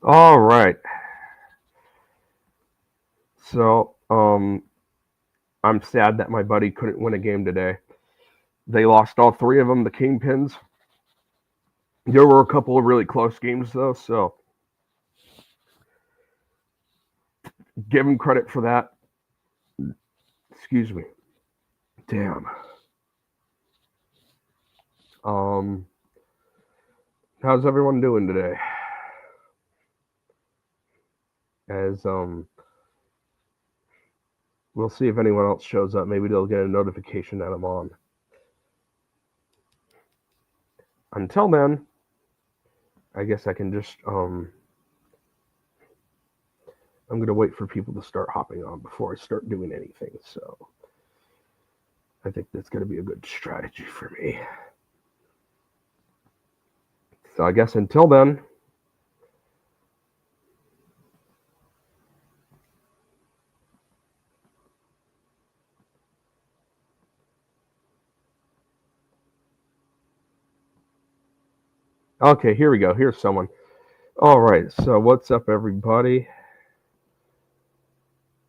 All right. So, I'm sad that my buddy couldn't win a game today. They lost all three of them, the kingpins. There were a couple of really close games though, so give him credit for that. Excuse me. Damn. Um, how's everyone doing today? As we'll see if anyone else shows up. Maybe they'll get a notification that I'm on. Until then, I guess I can just I'm gonna wait for people to start hopping on before I start doing anything. So I think that's gonna be a good strategy for me. So I guess until then, okay, here we go. Here's someone. All right. So what's up, everybody?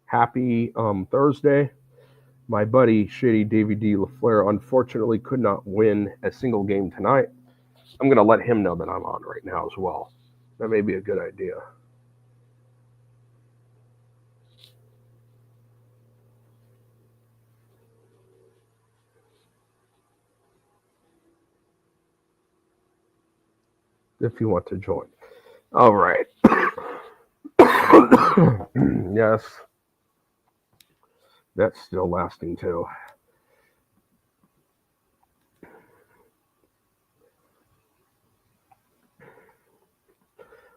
Happy Thursday. My buddy Shady Davy laflair unfortunately could not win a single game tonight. I'm gonna let him know that I'm on right now as well. That may be a good idea. If you want to join. All right. Yes, that's still lasting too.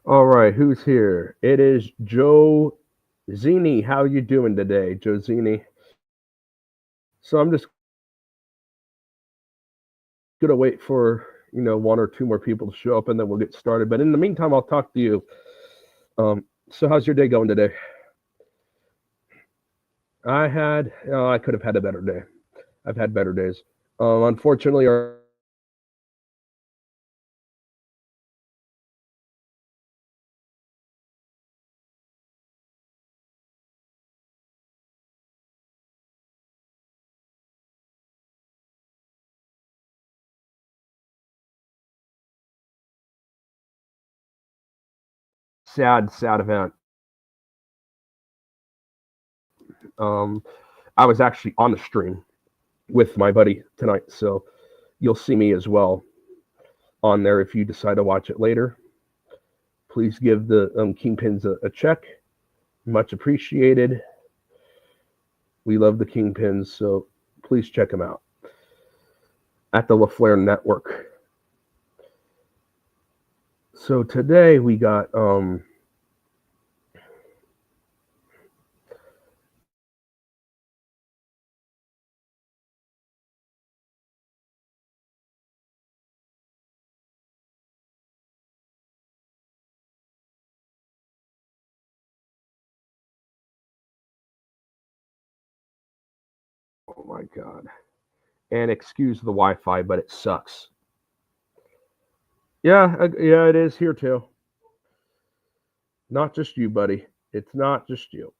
All right, who's here? It is Joe Zini. How you doing today, Joe Zini? So I'm just gonna wait for one or two more people to show up, and then we'll get started. But in the meantime, I'll talk to you. So how's your day going today? I could have had a better day. I've had better days. Unfortunately, our sad event. Um, I was actually on the stream with my buddy tonight, so you'll see me as well on there if you decide to watch it later. Please give the Kingpins a check. Much appreciated. We love the Kingpins, so please check them out at the LaFlair Network. So today we got oh my god. And excuse the Wi-Fi, but it sucks. Yeah, it is here too. Not just you, buddy. It's not just you.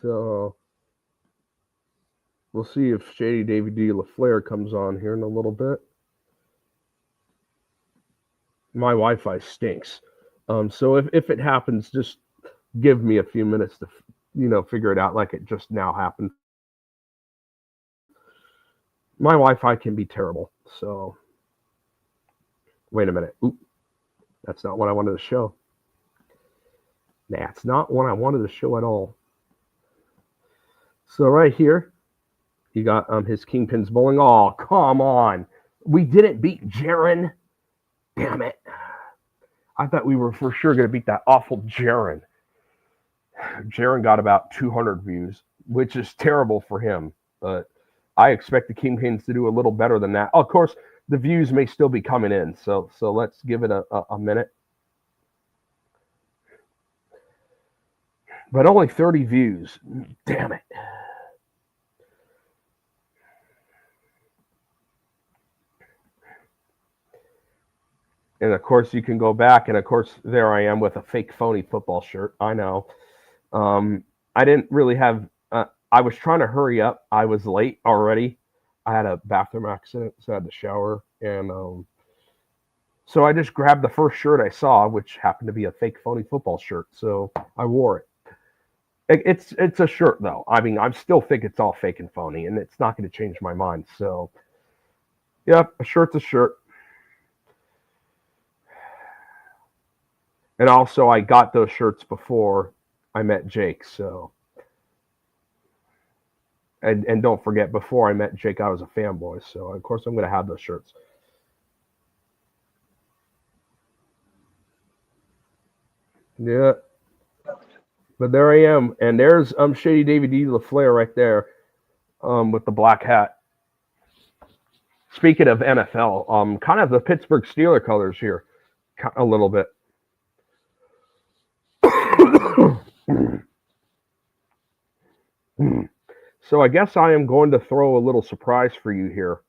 So we'll see if Shady David LaFlair comes on here in a little bit. My Wi-Fi stinks. So if it happens, just give me a few minutes to figure it out like it just now happened. My Wi-Fi can be terrible. So wait a minute. Oop, that's not what I wanted to show. That's not what I wanted to show at all. So right here, you got his Kingpins bowling. Oh, come on. We didn't beat Jaren. Damn it. I thought we were for sure going to beat that awful Jaren. Jaren got about 200 views, which is terrible for him. But I expect the Kingpins to do a little better than that. Of course, the views may still be coming in, so let's give it a minute. But only 30 views. Damn it. And of course, you can go back, and of course, there I am with a fake phony football shirt. I know. I didn't really have. I was trying to hurry up. I was late already. I had a bathroom accident, so I had to shower, and so I just grabbed the first shirt I saw, which happened to be a fake phony football shirt. So I wore it. It's a shirt though. I mean, I still think it's all fake and phony, and it's not going to change my mind. So, yep, a shirt's a shirt. And also, I got those shirts before I met Jake. So, and don't forget, before I met Jake, I was a fanboy. So, of course, I'm going to have those shirts. Yeah, but there I am, and there's Shady Davy D LaFlair right there, with the black hat. Speaking of NFL, kind of the Pittsburgh Steeler colors here, a little bit. So I guess I am going to throw a little surprise for you here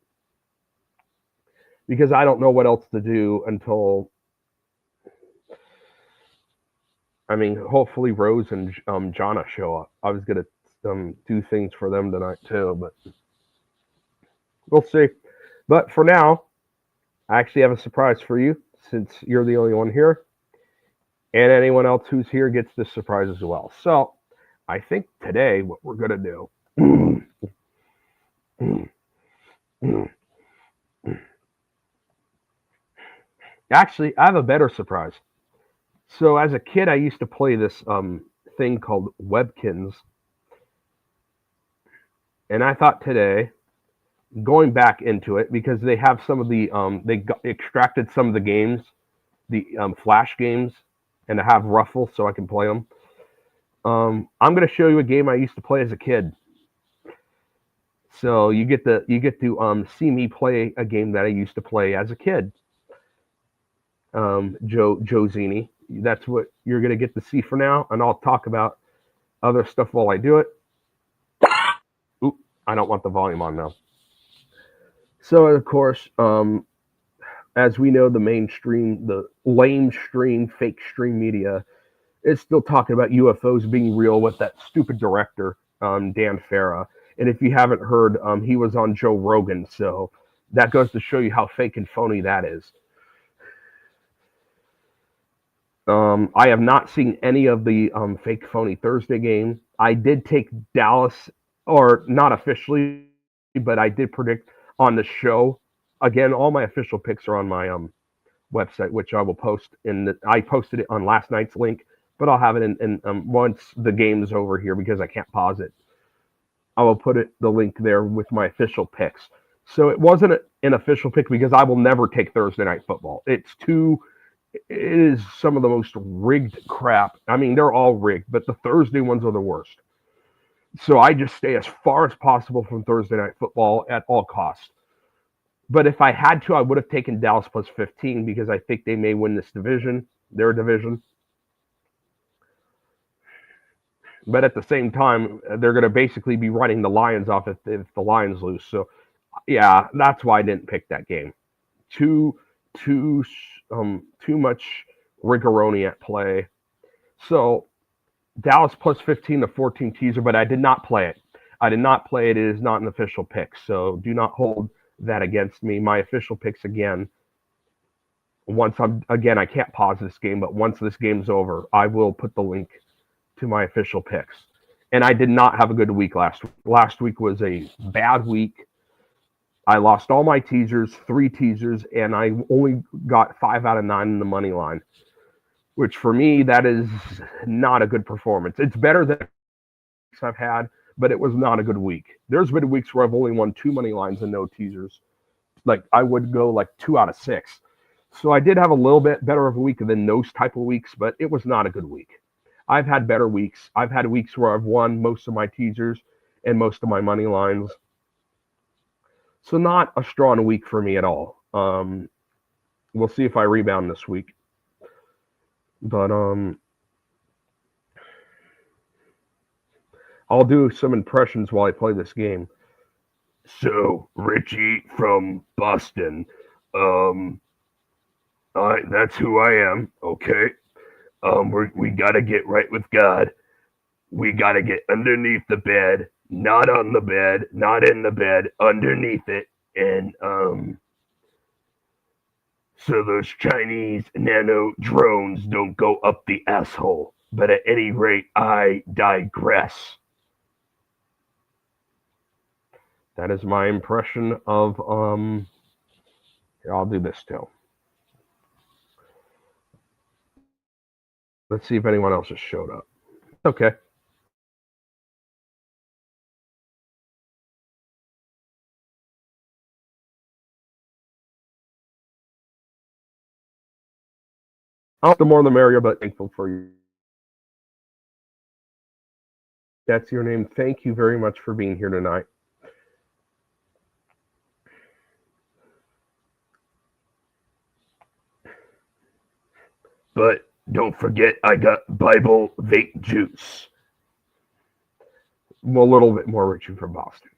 because I don't know what else to do until, I mean, hopefully Rose and Jonna show up. I was gonna do things for them tonight too, but we'll see. But for now, I actually have a surprise for you since you're the only one here, and anyone else who's here gets this surprise as well. So I think today what we're gonna do. Actually, I have a better surprise. So as a kid, I used to play this thing called Webkins, and I thought today, going back into it because they have some of the extracted some of the games, the Flash games, and to have Ruffle so I can play them. I'm going to show you a game I used to play as a kid. So you get to see me play a game that I used to play as a kid. Joe Zini. That's what you're going to get to see for now, and I'll talk about other stuff while I do it. Oop, I don't want the volume on now. So of course, as we know, the mainstream, the lamestream, fake stream media is still talking about UFOs being real with that stupid director, Dan Farah. And if you haven't heard, he was on Joe Rogan, so that goes to show you how fake and phony that is. I have not seen any of the fake phony Thursday game. I did take Dallas, or not officially, but I did predict on the show. Again, all my official picks are on my website, which I will post I posted it on last night's link, but I'll have it in once the game's over here because I can't pause it. I will put the link there with my official picks. So it wasn't an official pick because I will never take Thursday night football. It is some of the most rigged crap. I mean, they're all rigged, but the Thursday ones are the worst. So I just stay as far as possible from Thursday night football at all costs. But if I had to, I would have taken Dallas plus 15 because I think they may win this division, their division. But at the same time, they're going to basically be running the Lions off if the Lions lose. So, yeah, that's why I didn't pick that game. Too much rigoroni at play. So Dallas plus 15 to 14 teaser, but I did not play it. I did not play it. It is not an official pick. So do not hold that against me. My official picks again. I can't pause this game, but once this game's over, I will put the link to my official picks. And I did not have a good week last week. Last week was a bad week. I lost all my teasers, 3 teasers, and I only got 5 out of 9 in the money line, which for me, that is not a good performance. It's better than I've had, but it was not a good week. There's been weeks where I've only won 2 money lines and no teasers. Like I would go like 2 out of 6. So I did have a little bit better of a week than those type of weeks, but it was not a good week. I've had better weeks. I've had weeks where I've won most of my teasers and most of my money lines. So not a strong week for me at all. We'll see if I rebound this week. But I'll do some impressions while I play this game. So, Richie from Boston, All right, that's who I am. Okay. We gotta get right with God. We gotta get underneath the bed, not on the bed, not in the bed, underneath it, and so those Chinese nano drones don't go up the asshole. But at any rate, I digress. That is my impression of Here, I'll do this too. Let's see if anyone else has showed up. Okay. The more the merrier, but thankful for you. That's your name. Thank you very much for being here tonight. But don't forget, I got Bible vape juice. I'm a little bit more reaching from Boston.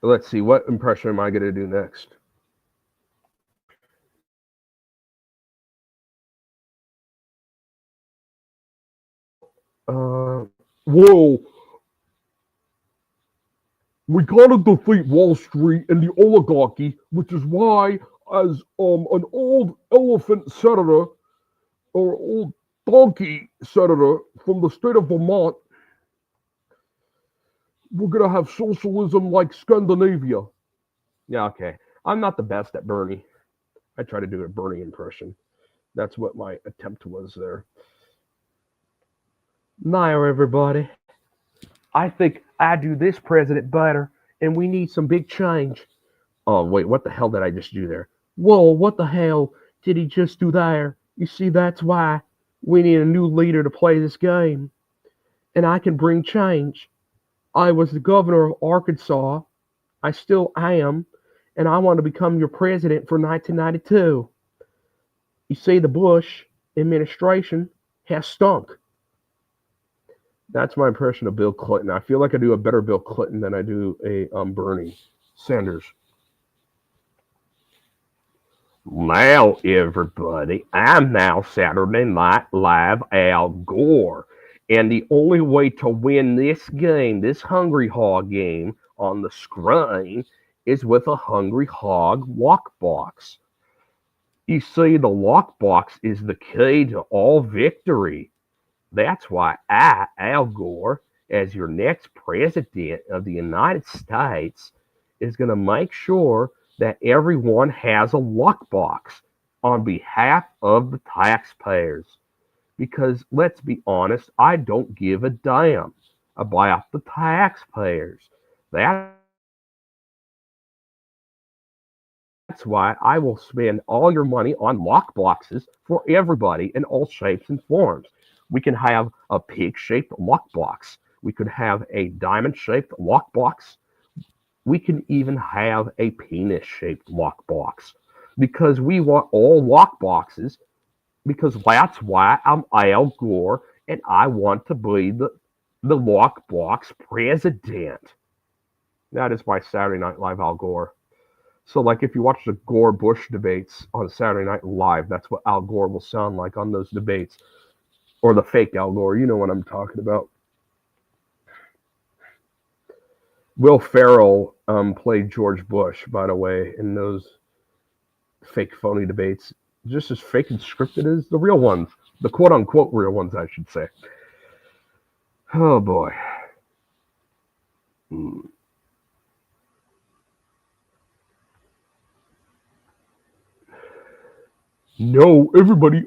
Let's see, what impression am I going to do next? Whoa. We gotta defeat Wall Street and the oligarchy, which is why, as an old elephant senator or old donkey senator from the state of Vermont, we're gonna have socialism like Scandinavia. Yeah, okay. I'm not the best at Bernie. I try to do a Bernie impression. That's what my attempt was there. Now, everybody, I think I do this president better, and we need some big change. Oh, wait, what the hell did I just do there? Whoa, what the hell did he just do there? You see, that's why we need a new leader to play this game. And I can bring change. I was the governor of Arkansas. I still am. And I want to become your president for 1992. You see, the Bush administration has stunk. That's my impression of Bill Clinton. I feel like I do a better Bill Clinton than I do a Bernie Sanders. Now, everybody, I'm now Saturday Night Live Al Gore. And the only way to win this game, this Hungry Hog game on the screen, is with a Hungry Hog lockbox. You see, the lockbox is the key to all victory. That's why I, Al Gore, as your next president of the United States, is going to make sure that everyone has a lockbox on behalf of the taxpayers. Because let's be honest, I don't give a damn about the taxpayers. That's why I will spend all your money on lockboxes for everybody in all shapes and forms. We can have a pig shaped lockbox. We could have a diamond shaped lockbox. We can even have a penis shaped lockbox because we want all lockboxes because that's why I'm Al Gore and I want to be the lockbox president. That is my Saturday Night Live Al Gore. So, like, if you watch the Gore Bush debates on Saturday Night Live, that's what Al Gore will sound like on those debates. Or the fake Al Gore, you know what I'm talking about. Will Ferrell played George Bush, by the way, in those fake phony debates. Just as fake and scripted as the real ones. The quote unquote real ones, I should say. Oh boy. No, everybody,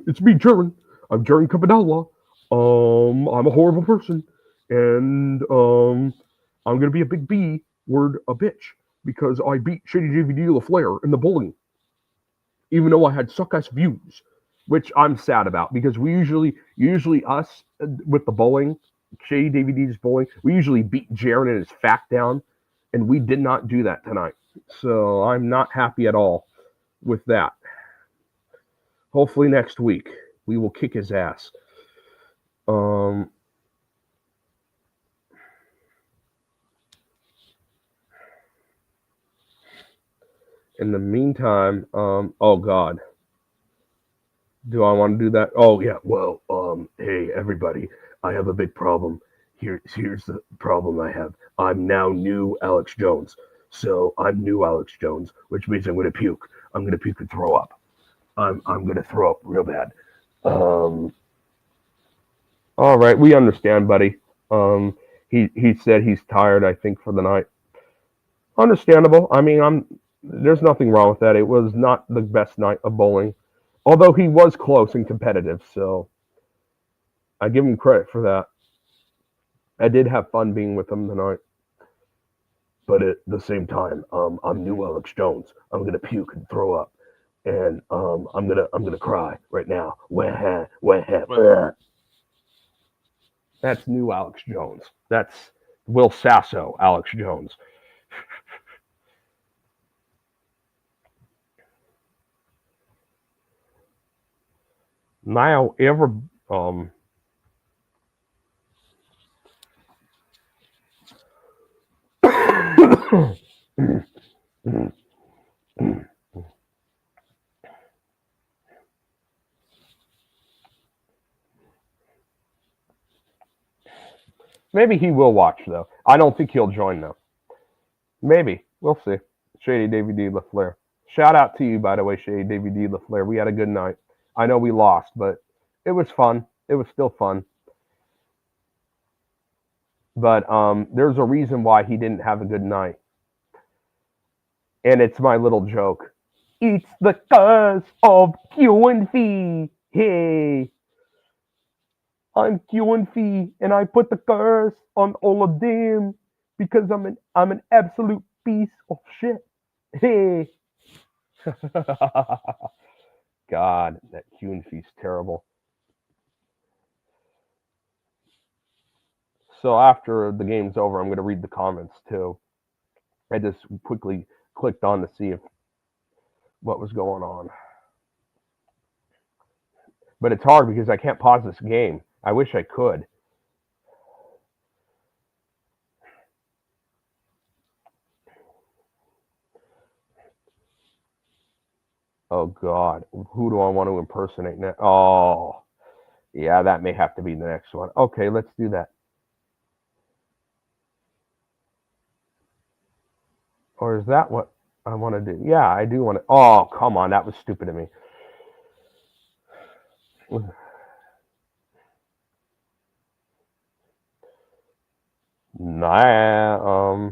it's me, Jaren. I'm Jaren Capadalla. I'm a horrible person. And I'm gonna be a big B word a bitch because I beat Shady JVD LaFlair in the bowling. Even though I had suck ass views, which I'm sad about because we usually us with the bowling, Shady DVD's bowling, we usually beat Jaren and his fact down, and we did not do that tonight. So I'm not happy at all with that. Hopefully next week we will kick his ass. Um, In the meantime, oh God, do I want to do that? Oh yeah. Well, hey everybody, I have a big problem. Here's the problem I have. I'm now new Alex Jones. So I'm new Alex Jones, which means I'm gonna puke. I'm gonna puke and throw up. I'm gonna throw up real bad. Um, all right, we understand, buddy. He said he's tired. I think for the night. Understandable. I mean, there's nothing wrong with that. It was not the best night of bowling, although he was close and competitive. So I give him credit for that. I did have fun being with him tonight, but at the same time, I'm new Alex Jones. I'm gonna puke and throw up, and I'm gonna cry right now. Wah, wah, wah. That's new Alex Jones. That's Will Sasso Alex Jones. Now ever um maybe he will watch though. I don't think he'll join though. Maybe we'll see. Shady Davy D LaFlair. Shout out to you by the way, Shady Davy D LaFlair. We had a good night. I know we lost, but it was fun. It was still fun. But there's a reason why he didn't have a good night, and it's my little joke. It's the curse of Q and V. Hey, I'm Q and V, and I put the curse on all of them because I'm an absolute piece of shit. Hey. God, that Q and V's terrible. So after the game's over, I'm going to read the comments too. I just quickly clicked on to see if what was going on. But it's hard because I can't pause this game. I wish I could. Oh God, who do I want to impersonate now? Oh, yeah, that may have to be the next one. Okay, let's do that. Or is that what I want to do? Yeah, I do want to. Oh, come on, that was stupid of me. Nah,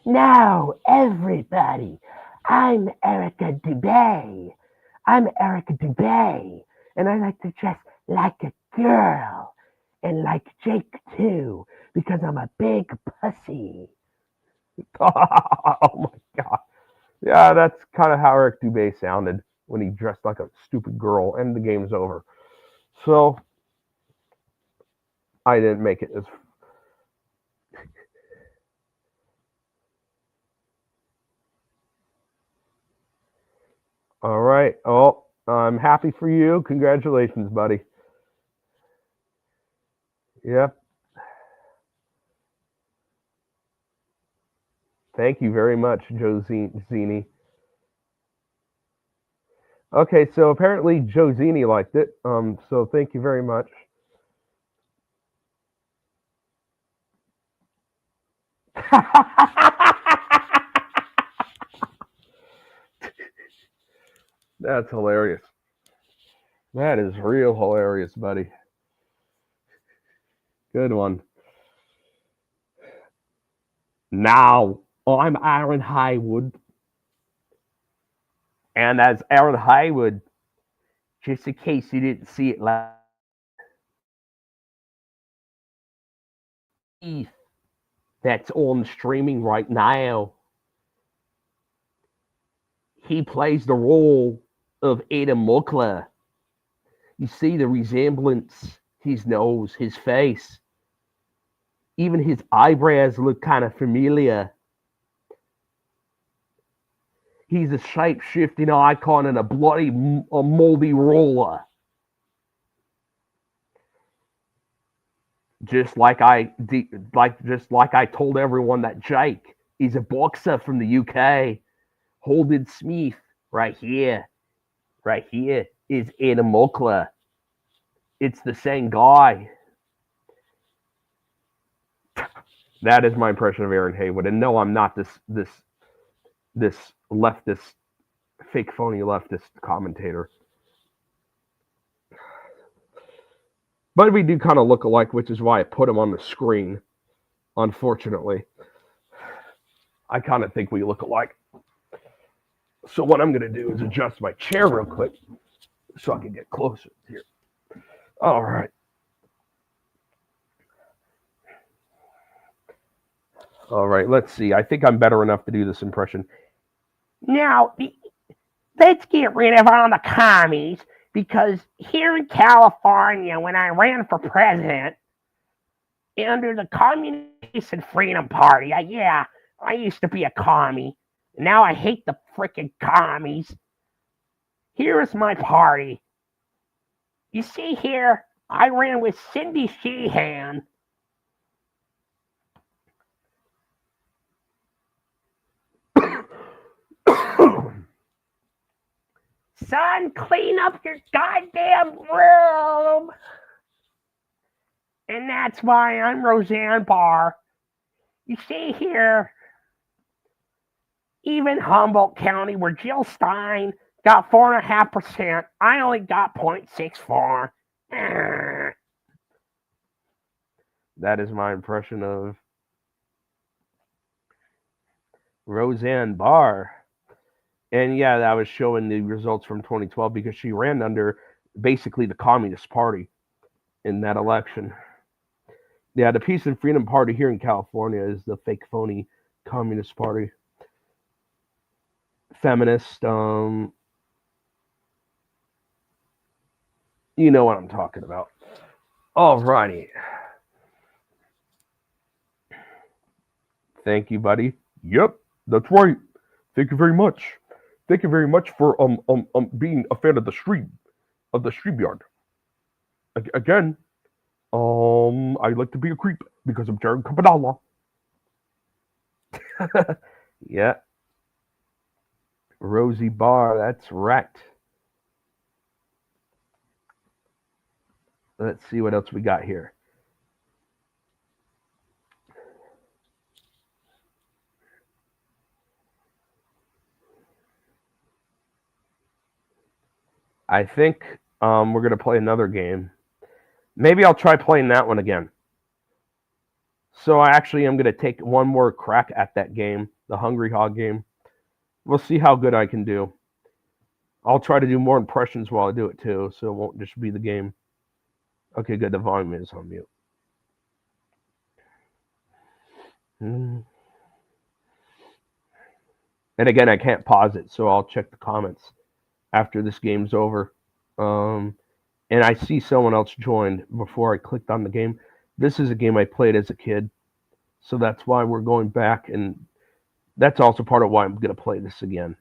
Now, everybody, I'm Erica Dubay. I'm Erica Dubay, and I like to dress like a girl, and like Jake too, because I'm a big pussy. Oh my God. Yeah, that's kind of how Eric Dubay sounded when he dressed like a stupid girl, and the game's over. So I didn't make it as. All right. Oh, I'm happy for you. Congratulations, buddy. Yep. Thank you very much, Joe Zini. Okay, so apparently Joe Zini liked it. So thank you very much. That's hilarious. That is real hilarious, buddy. Good one. Now, I'm Aaron Haywood. And as Aaron Haywood, just in case you didn't see it live, that's on streaming right now, he plays the role of Adam Muckler. You see the resemblance, his nose, his face, even his eyebrows look kind of familiar. He's a shape shifting icon and a bloody a moldy roller. Just like I told everyone that Jake He's a boxer from the UK. Holden Smith, right here, is Adam Mockler. It's the same guy. That is my impression of Aaron Haywood. And no, I'm not this leftist, fake phony leftist commentator. But we do kind of look alike, which is why I put him on the screen. Unfortunately, I kind of think we look alike. So what I'm going to do is adjust my chair real quick so I can get closer here. All right. All right, let's see. I think I'm better enough to do this impression. Now, let's get rid of all the commies, because here in California, when I ran for president, under the Communist and Freedom Party, I used to be a commie. Now I hate the frickin' commies. Here is my party. You see here, I ran with Cindy Sheehan. Son, clean up your goddamn room. And that's why I'm Roseanne Barr. You see here, even Humboldt County, where Jill Stein got 4.5%, I only got 0.64. That is my impression of Roseanne Barr. And yeah, that was showing the results from 2012 because she ran under basically the Communist Party in that election. Yeah, the Peace and Freedom Party here in California is the fake phony Communist Party. Feminist, you know what I'm talking about. Alrighty. Thank you, buddy. Yep, that's right. Thank you very much. Thank you very much for being a fan of the StreamYard. Again, I like to be a creep because I'm Jared Campanella. Yeah. Rosie Barr, that's right. Let's see what else we got here. I think we're going to play another game. Maybe I'll try playing that one again. So I actually am going to take one more crack at that game, the Hungry Hog game. We'll see how good I can do. I'll try to do more impressions while I do it too, so it won't just be the game. Okay, good. The volume is on mute. And again, I can't pause it, so I'll check the comments after this game's over. And I see someone else joined before I clicked on the game. This is a game I played as a kid, so that's why we're going back, and that's also part of why I'm going to play this again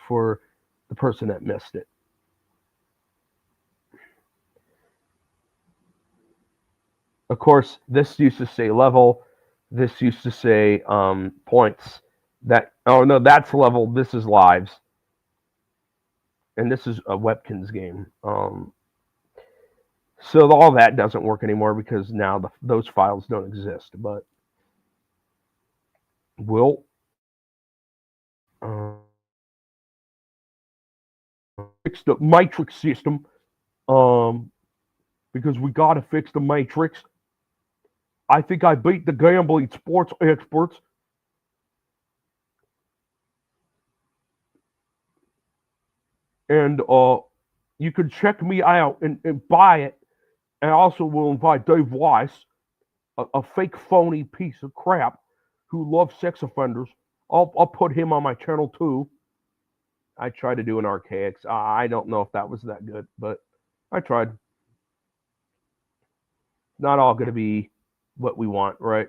for the person that missed it. Of course, this used to say level. This used to say points. Oh no, that's level. This is lives, and this is a Webkins game. So all that doesn't work anymore because now those files don't exist. But we'll fix the matrix system because we got to fix the matrix. I think I beat the gambling sports experts. And you can check me out and buy it. And I also will invite Dave Weiss, a fake phony piece of crap who loves sex offenders. I'll put him on my channel too. I tried to do an archaics. I don't know if that was that good, but I tried. Not all going to be what we want, right?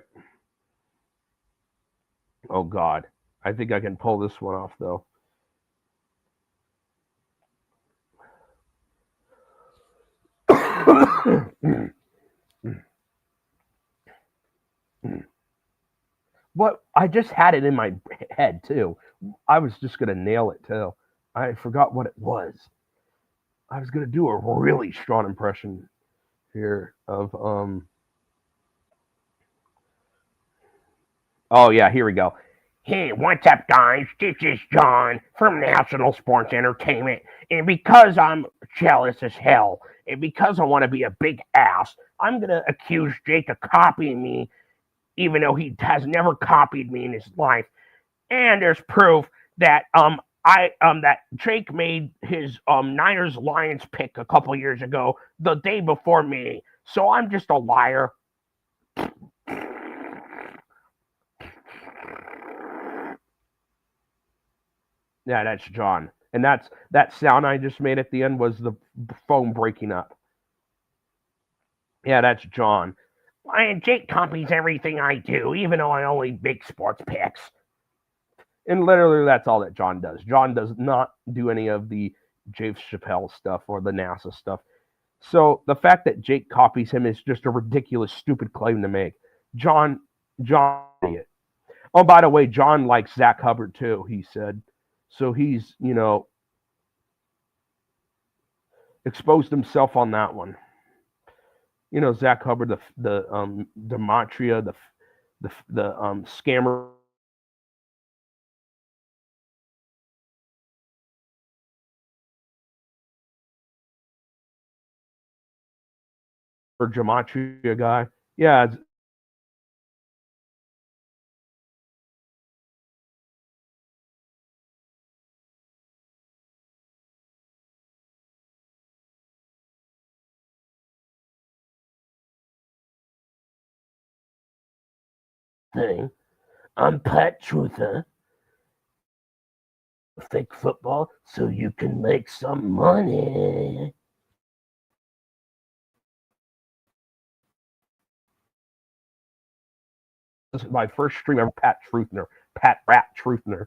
Oh God, I think I can pull this one off though. What? I just had it in my head too. I was just gonna nail it too. I forgot what it was. I was gonna do a really strong impression here of Oh yeah, here we go. Hey, what's up, guys? This is John from National Sports Entertainment. And because I'm jealous as hell, and because I want to be a big ass, I'm going to accuse Jake of copying me, even though he has never copied me in his life. And there's proof that that Jake made his Niners Lions pick a couple years ago, the day before me. So I'm just a liar. Yeah, that's John. And that sound I just made at the end was the phone breaking up. Yeah, that's John. And Jake copies everything I do, even though I only make sports picks. And literally that's all that John does. John does not do any of the Dave Chappelle stuff or the NASA stuff. So the fact that Jake copies him is just a ridiculous, stupid claim to make. John, idiot. Oh, by the way, John likes Zach Hubbard too. He said, so he's exposed himself on that one. Zach Hubbard, the Dematria, the scammer or Gematria guy. Yeah, Thing. I'm Pat Truther. Fake football so you can make some money. this is my first stream ever. Pat Rat Truthner.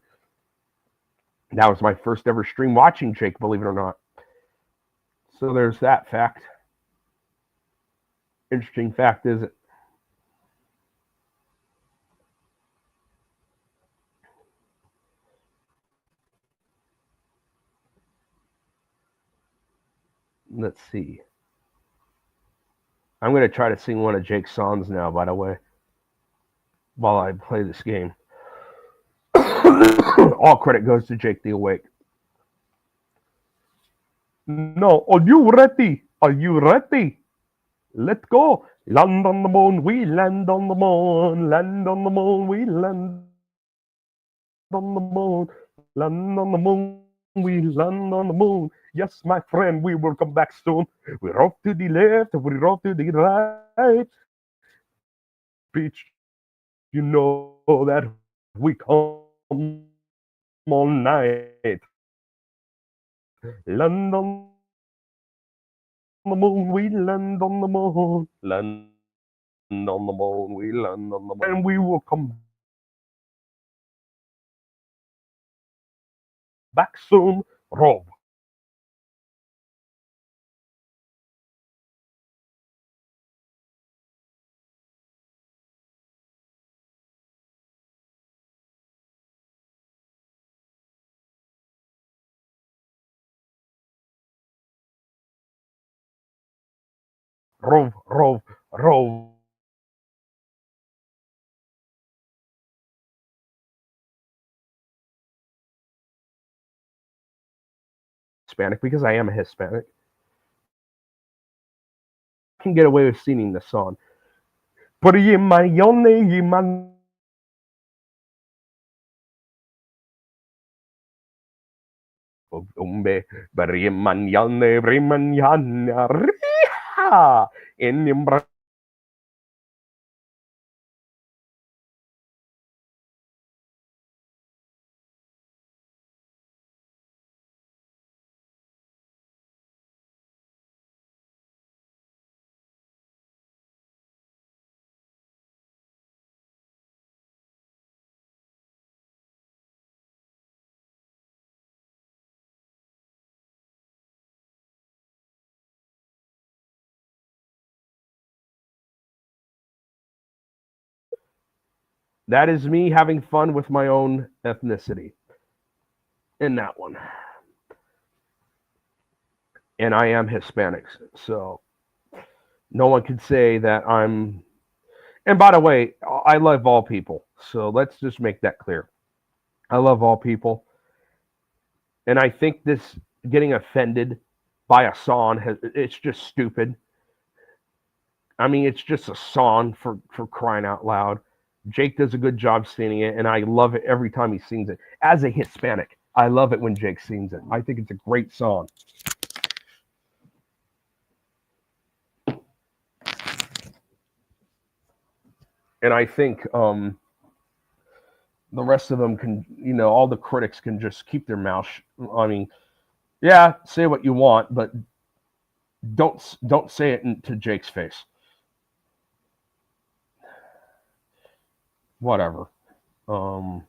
That was my first ever stream watching Jake, believe it or not. So there's that fact. Interesting fact, is it? Let's see. I'm going to try to sing one of Jake's songs now, by the way, while I play this game. All credit goes to Jake the Awake. No, are you ready? Are you ready? Let's go. Land on the moon, we land on the moon. Land on the moon, we land on the moon. Land on the moon, we land on the moon. Yes, my friend, we will come back soon. We're off to the left, we're off to the right. Beach, you know that we come all night. Land on the moon, we land on the moon. Land on the moon, we land on the moon. And we will come back soon. Rob. Rov, rov, rov. Hispanic because I am a Hispanic. I can get away with singing this song. Umbe, Brimanyane, Brimanyana, Riha, in That is me having fun with my own ethnicity in that one. And I am Hispanic, so no one can say that I'm. And by the way, I love all people, so let's just make that clear. I love all people, and I think this getting offended by a song it's just stupid. I mean, it's just a song for crying out loud. Jake does a good job singing it, and I love it every time he sings it. As a Hispanic, I love it when Jake sings it. I think it's a great song. And I think the rest of them can, all the critics can just keep their mouth. I mean, yeah, say what you want, but don't say it to Jake's face. Whatever. Um,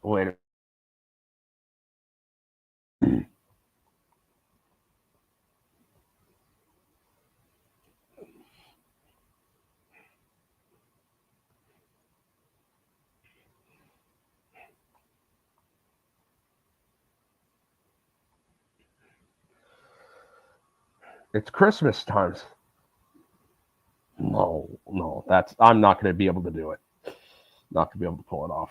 Wait. It's Christmas times. No, I'm not going to be able to do it. Not going to be able to pull it off.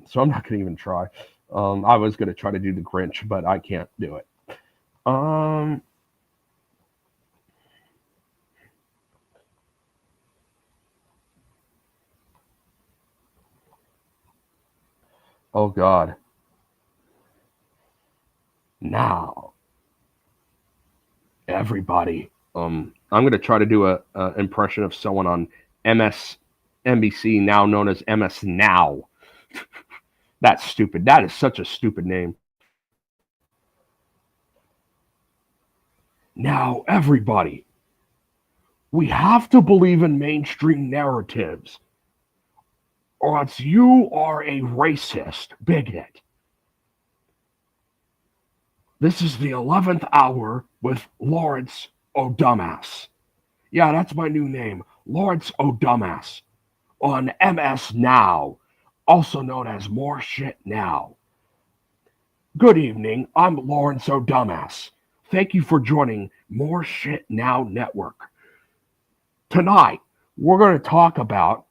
So I'm not going to even try. I was going to try to do the Grinch, but I can't do it. Um, oh God. Now, everybody. I'm going to try to do a impression of someone on MSNBC, now known as MS Now. That's stupid. That is such a stupid name. Now, everybody, we have to believe in mainstream narratives, or else you are a racist bigot. This is the 11th hour with Lawrence O'Dumbass. Yeah, that's my new name, Lawrence O'Dumbass, on MS Now, also known as More Shit Now. Good evening, I'm Lawrence O'Dumbass. Thank you for joining More Shit Now Network. Tonight, we're going to talk about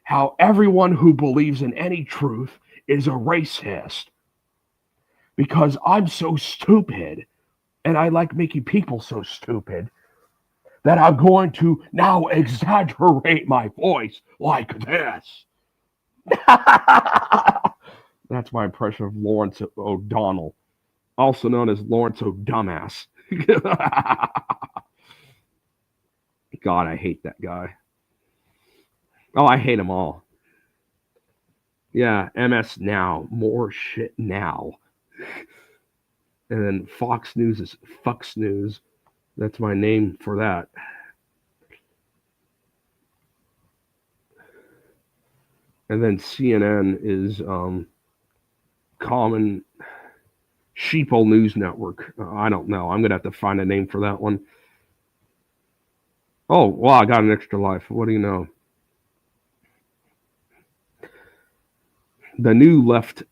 how everyone who believes in any truth is a racist. Because I'm so stupid, and I like making people so stupid, that I'm going to now exaggerate my voice like this. That's my impression of Lawrence O'Donnell, also known as Lawrence O'Dumbass. God, I hate that guy. Oh, I hate them all. Yeah, MS Now, More Shit Now. And then Fox News is Fox News. That's my name for that. And then CNN is Common Sheeple News Network. I don't know. I'm gonna have to find a name for that one. Oh, well, I got an extra life. What do you know? The new left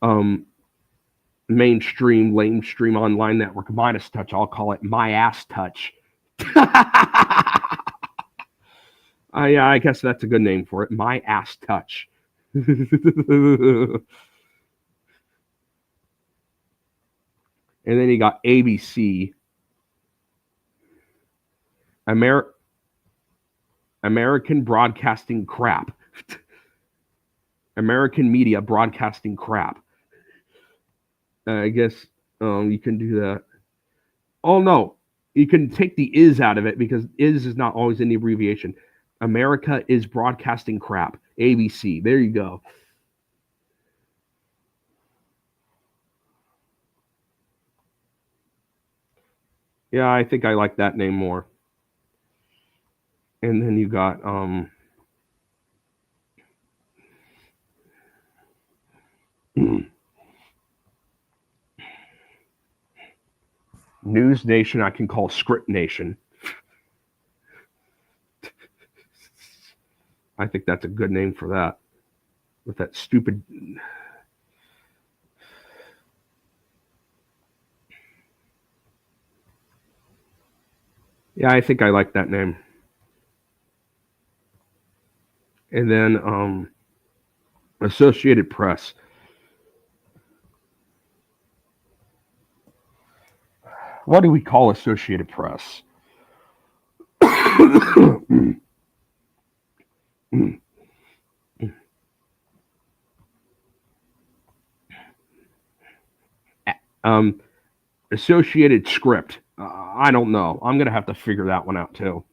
mainstream, lamestream online network, Minus Touch. I'll call it My Ass Touch. Yeah, I guess that's a good name for it. My Ass Touch. And then you got ABC, American Broadcasting Crap. American Media Broadcasting Crap. I guess you can do that. Oh, no. You can take the is out of it because is not always in the abbreviation. America is Broadcasting Crap. ABC. There you go. Yeah, I think I like that name more. And then you got News Nation. I can call Script Nation. I think that's a good name for that. With that stupid. Yeah, I think I like that name. And then Associated Press. What do we call Associated Press? um, Associated Script. I don't know. I'm gonna have to figure that one out too.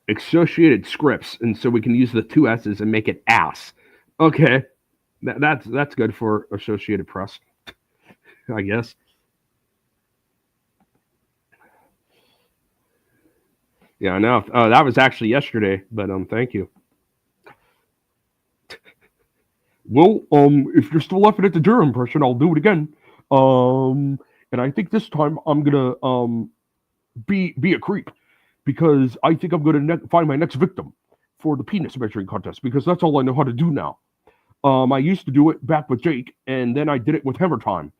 Associated Scripts, and so we can use the two S's and make it ass. Okay, that's good for Associated Press, I guess. Yeah, I know. That was actually yesterday, but thank you. Well, if you're still laughing at the Durham impression, I'll do it again. Um, and I think this time I'm gonna be a creep because I think I'm gonna find my next victim for the penis measuring contest because that's all I know how to do now. I used to do it back with Jake, and then I did it with Hammer Time,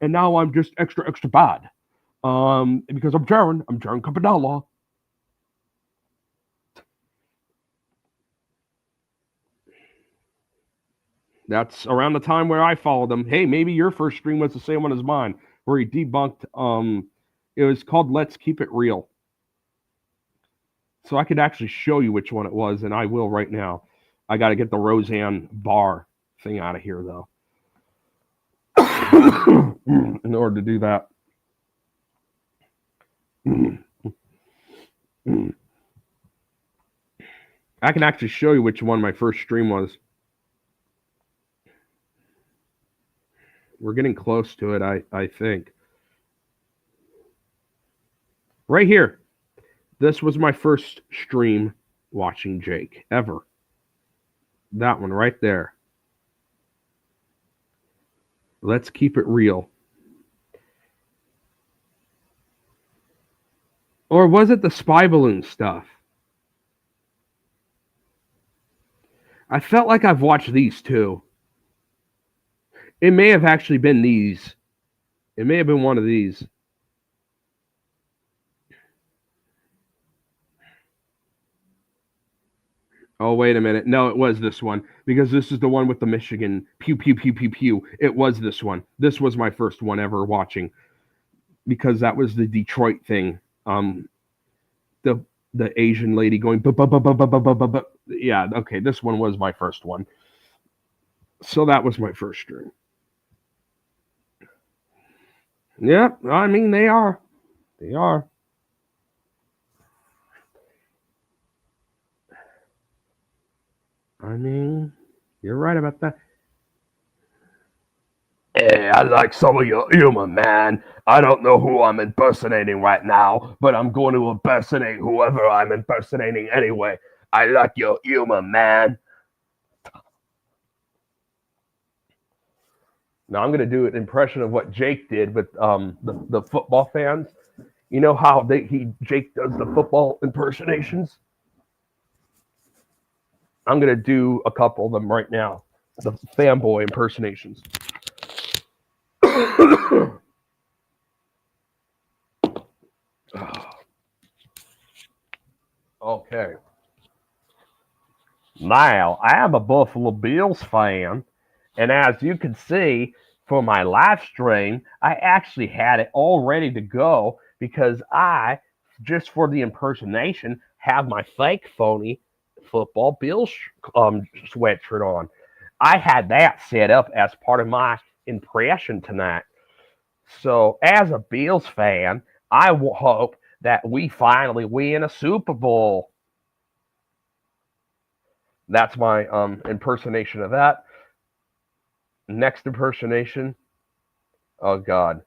and now I'm just extra bad. Because I'm Jaron. I'm Jaron Campanella. That's around the time where I followed him. Hey, maybe your first stream was the same one as mine, where he debunked. It was called "Let's Keep It Real." So I could actually show you which one it was, and I will right now. I got to get the Roseanne Barr thing out of here, though, in order to do that. I can actually show you which one my first stream was. We're getting close to it, I think. Right here. This was my first stream watching Jake ever. That one right there. Let's keep it real. Or was it the spy balloon stuff? I felt like I've watched these too. It may have actually been these. It may have been one of these. Oh, wait a minute. No, it was this one because this is the one with the Michigan pew pew pew pew pew. It was this one. This was my first one ever watching because that was the Detroit thing. The the Asian lady going yeah, okay, this one was my first one. So that was my first stream. Yeah, I mean they are. They are. I mean, you're right about that. Hey, I like some of your humor, man. I don't know who I'm impersonating right now, but I'm going to impersonate whoever I'm impersonating anyway. I like your humor, man. Now I'm going to do an impression of what Jake did with the football fans. You know how Jake does the football impersonations? I'm going to do a couple of them right now. The fanboy impersonations. Okay. Now, I am a Buffalo Bills fan, and as you can see for my live stream, I actually had it all ready to go because I, just for the impersonation, have my fake phony football Bills sweatshirt on. I had that set up as part of my impression tonight. So, as a Bills fan, I hope that we finally win a Super Bowl. That's my impersonation of that. Next impersonation. Oh God.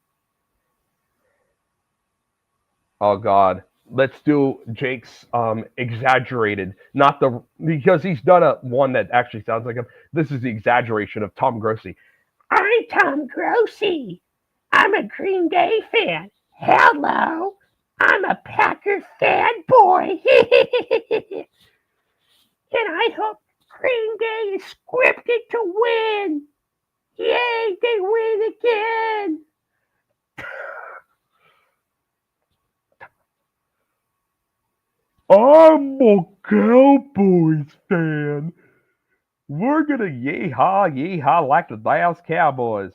Oh God. Let's do Jake's exaggerated, not the because he's done a one that actually sounds like him. This is the exaggeration of Tom Grossi. I'm Tom Grossi. I'm a Green Day fan. Hello. I'm a Packer fanboy. And I hope Green Day is scripted to win. Yay, they win again. I'm a Cowboys fan. We're gonna yeehaw, yeehaw like the Dallas Cowboys.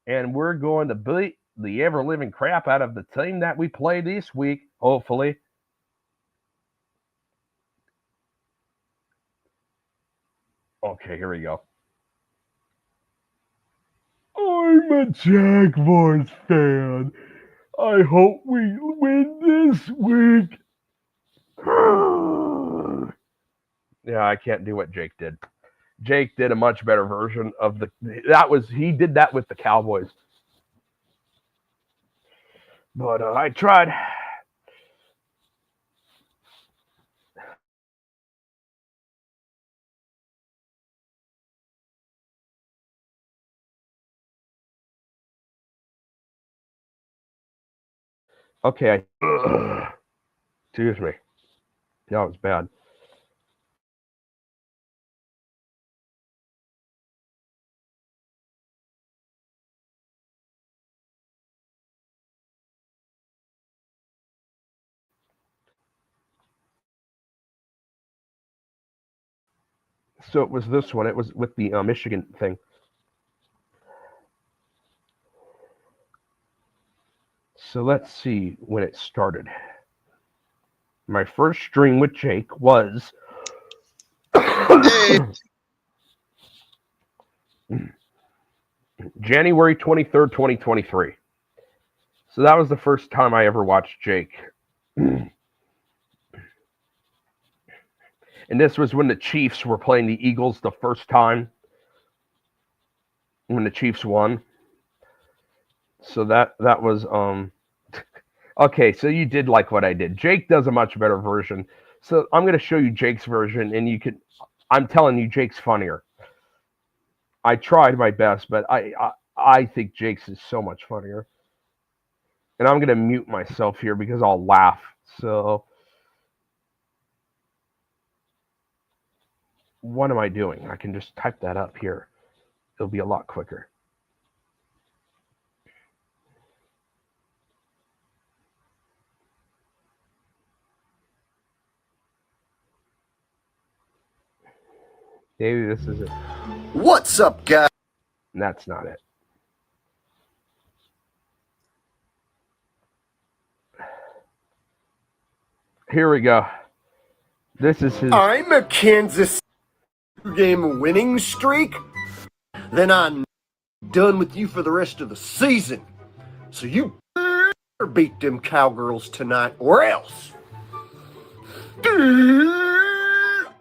And we're going to beat the ever living crap out of the team that we play this week, hopefully. Okay, here we go. I'm a Jaguars fan. I hope we win this week. Yeah, I can't do what Jake did. Jake did a much better version of the. That was he did that with the Cowboys, but I tried. Okay, excuse me. That was bad. So it was this one. It was with the Michigan thing. So let's see when it started. My first stream with Jake was Hey, January 23rd, 2023. So that was the first time I ever watched Jake. And this was when the Chiefs were playing the Eagles the first time, when the Chiefs won. So that was okay, so you did like what I did. Jake does a much better version. So I'm going to show you Jake's version and you can I'm telling you Jake's funnier. I tried my best, but I think Jake's is so much funnier. And I'm going to mute myself here because I'll laugh. So what am I doing? I can just type that up here. It'll be a lot quicker. Maybe this is it. what's up, guys? And that's not it. Here we go. This is his. I'm a Kansas game winning streak. Then I'm done with you for the rest of the season. So you better beat them cowgirls tonight, or else.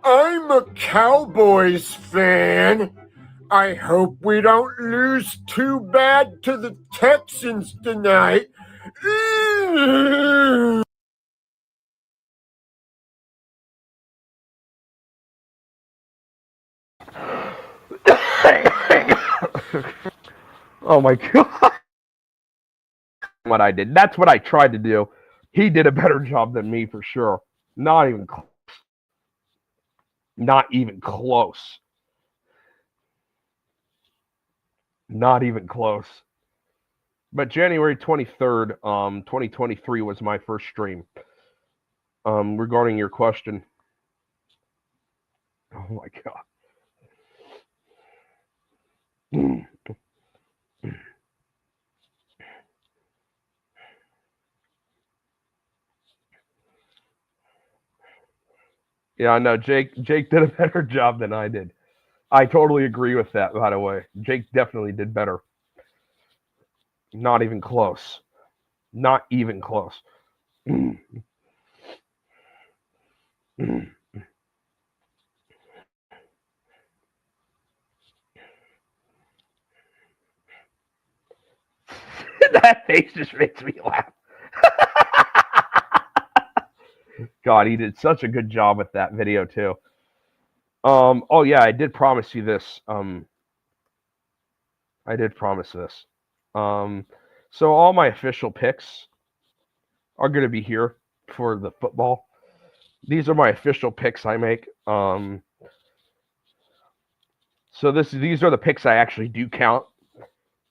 I'm a Cowboys fan. I hope we don't lose too bad to the Texans tonight. Oh my god. What I did. That's what I tried to do. He did a better job than me for sure. Not even close. Not even close. Not even close. But January 23rd, 2023 was my first stream. Regarding your question. Oh my god. Yeah, I know. Jake did a better job than I did. I totally agree with that, by the way. Jake definitely did better. Not even close. Not even close. That face just makes me laugh. God, he did such a good job with that video too. Oh yeah, I did promise you this. I did promise this. So all my official picks are going to be here for the football. These are my official picks I make. So these are the picks I actually do count.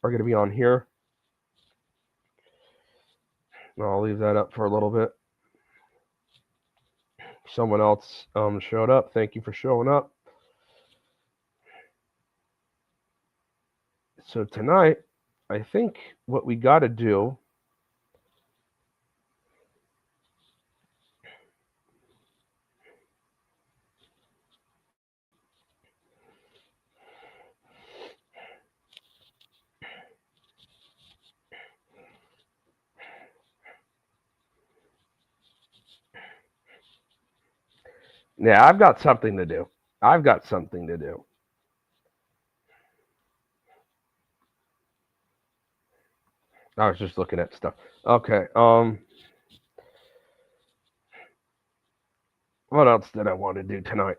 Are going to be on here. I'll leave that up for a little bit. Someone else showed up. Thank you for showing up. So tonight, I think what we got to do Yeah, I've got something to do. I've got something to do. I was just looking at stuff. Okay. What else did I want to do tonight?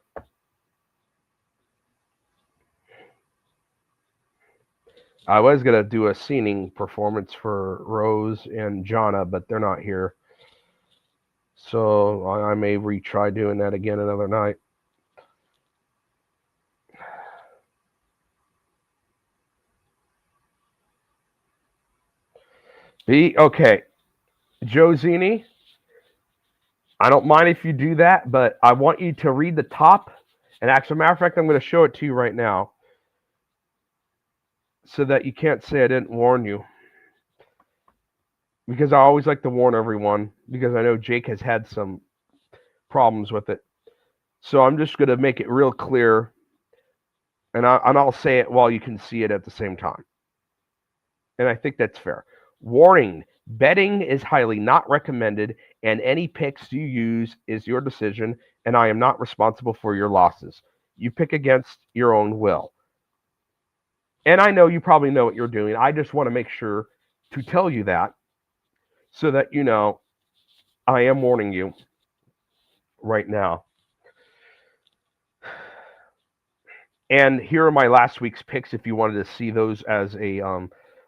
I was gonna do a singing performance for Rose and Jonna, but they're not here. So I may retry doing that again another night. Okay. Josini, I don't mind if you do that, but I want you to read the top. And actually, matter of fact, I'm going to show it to you right now so that you can't say I didn't warn you. Because I always like to warn everyone because I know Jake has had some problems with it. So I'm just going to make it real clear, and I'll say it while you can see it at the same time. And I think that's fair. Warning, betting is highly not recommended, and any picks you use is your decision, and I am not responsible for your losses. You pick against your own will. And I know you probably know what you're doing. I just want to make sure to tell you that so that you know I am warning you right now. And here are my last week's picks if you wanted to see those as a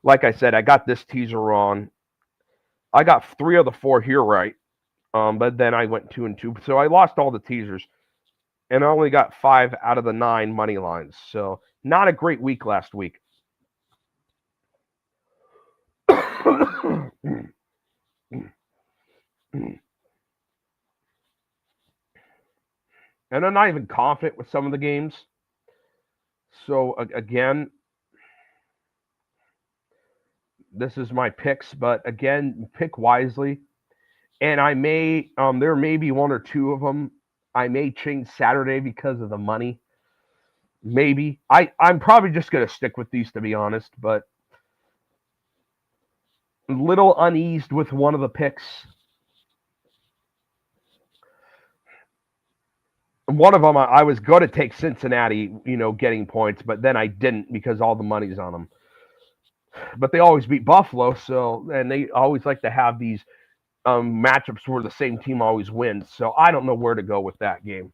like I said, I got this teaser wrong. I got 3 of the 4 here right. But then I went 2 and 2. So I lost all the teasers. And I only got 5 out of the 9 money lines. So not a great week last week. And I'm not even confident with some of the games. So again, this is my picks, but again, pick wisely. And I may, there may be 1 or 2 of them. I may change Saturday because of the money. Maybe. I'm probably just going to stick with these, to be honest, but a little uneased with one of the picks. One of them, I was going to take Cincinnati, getting points, but then I didn't because all the money's on them. But they always beat Buffalo, and they always like to have these matchups where the same team always wins. So I don't know where to go with that game.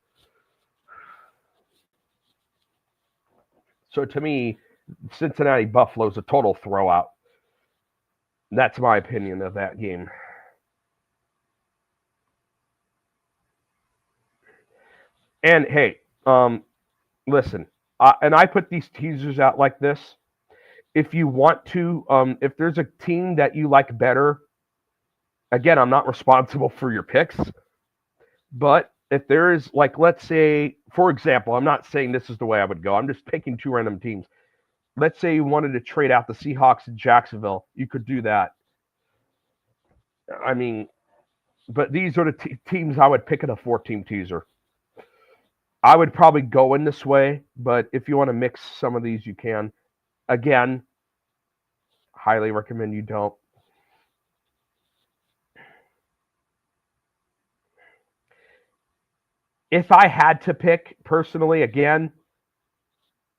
So to me, Cincinnati Buffalo is a total throwout. That's my opinion of that game. And hey, listen, and I put these teasers out like this. If you want to, if there's a team that you like better, again, I'm not responsible for your picks, but if there is, like, let's say, for example, I'm not saying this is the way I would go. I'm just picking 2 random teams. Let's say you wanted to trade out the Seahawks and Jacksonville. You could do that. I mean, but these are the teams I would pick in a 4-team teaser. I would probably go in this way, but if you want to mix some of these, you can. Again, highly recommend you don't. If I had to pick personally, again,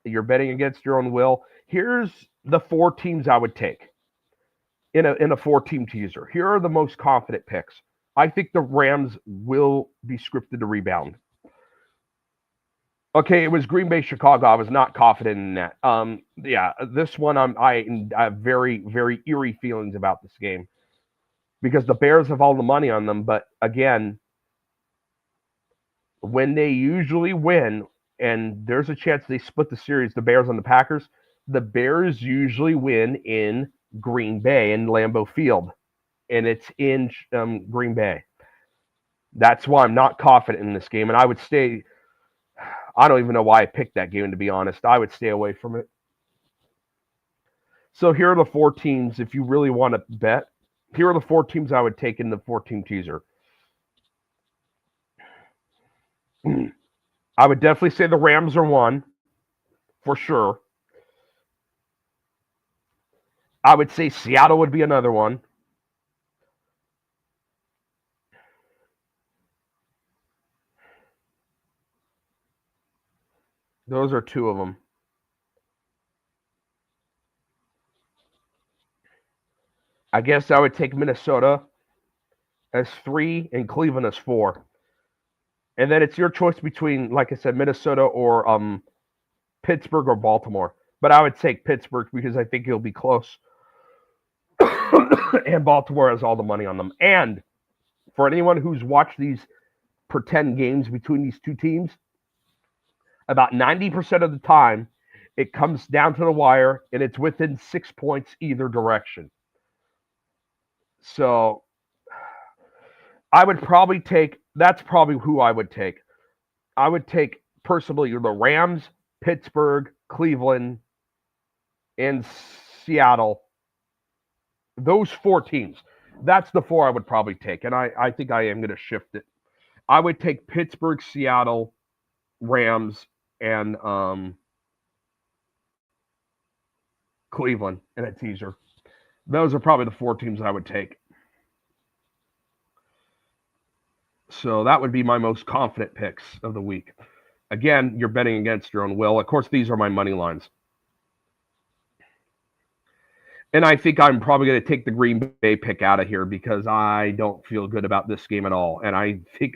you're betting against your own will. Here's the 4 teams I would take. in a 4-team teaser. Here are the most confident picks. I think the Rams will be scripted to rebound. Okay, it was Green Bay, Chicago. I was not confident in that. Yeah, this one I have very, very eerie feelings about this game because the Bears have all the money on them. But again, when they usually win, and there's a chance they split the series, the Bears and the Packers, the Bears usually win in Green Bay in Lambeau Field, and it's in Green Bay. That's why I'm not confident in this game, and I would stay. I don't even know why I picked that game, to be honest. I would stay away from it. So here are the 4 teams. If you really want to bet, here are the 4 teams I would take in the 4-team teaser. I would definitely say the Rams are 1, for sure. I would say Seattle would be another one. Those are 2 of them. I guess I would take Minnesota as 3 and Cleveland as 4. And then it's your choice between, like I said, Minnesota or Pittsburgh or Baltimore. But I would take Pittsburgh because I think it'll be close. And Baltimore has all the money on them. And for anyone who's watched these pretend games between these 2 teams, about 90% of the time, it comes down to the wire, and it's within 6 points either direction. So I would probably take, that's probably who I would take. I would take, personally, the Rams, Pittsburgh, Cleveland, and Seattle. Those 4 teams. That's the 4 I would probably take, and I think I am going to shift it. I would take Pittsburgh, Seattle, Rams, and Cleveland in a teaser. Those are probably the 4 teams I would take. So that would be my most confident picks of the week. Again, you're betting against your own will. Of course, these are my money lines. And I think I'm probably going to take the Green Bay pick out of here because I don't feel good about this game at all. And I think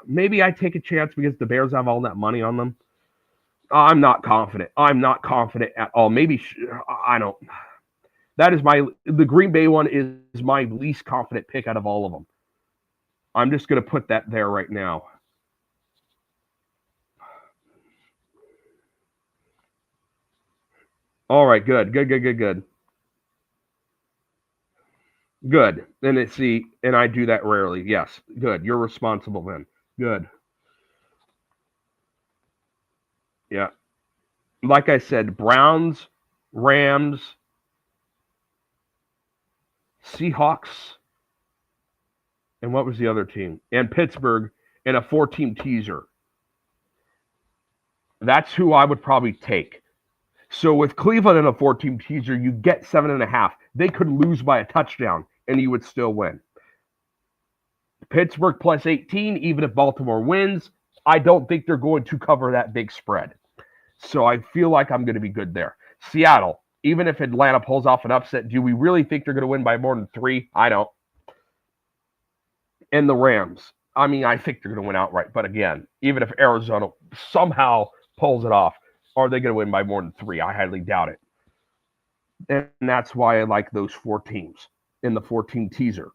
maybe I take a chance because the Bears have all that money on them. I'm not confident. I'm not confident at all. Maybe I don't. That is the Green Bay one is my least confident pick out of all of them. I'm just going to put that there right now. All right, good. Good. And I do that rarely. Yes, good. You're responsible then. Good. Yeah. Like I said, Browns, Rams, Seahawks, and what was the other team? And Pittsburgh in a 4-team teaser. That's who I would probably take. So with Cleveland in a 4-team teaser, you get 7.5. They could lose by a touchdown, and you would still win. Pittsburgh plus 18, even if Baltimore wins, I don't think they're going to cover that big spread. So I feel like I'm going to be good there. Seattle, even if Atlanta pulls off an upset, do we really think they're going to win by more than 3? I don't. And the Rams, I mean, I think they're going to win outright. But again, even if Arizona somehow pulls it off, are they going to win by more than 3? I highly doubt it. And that's why I like those 4 teams in the 4-team teaser.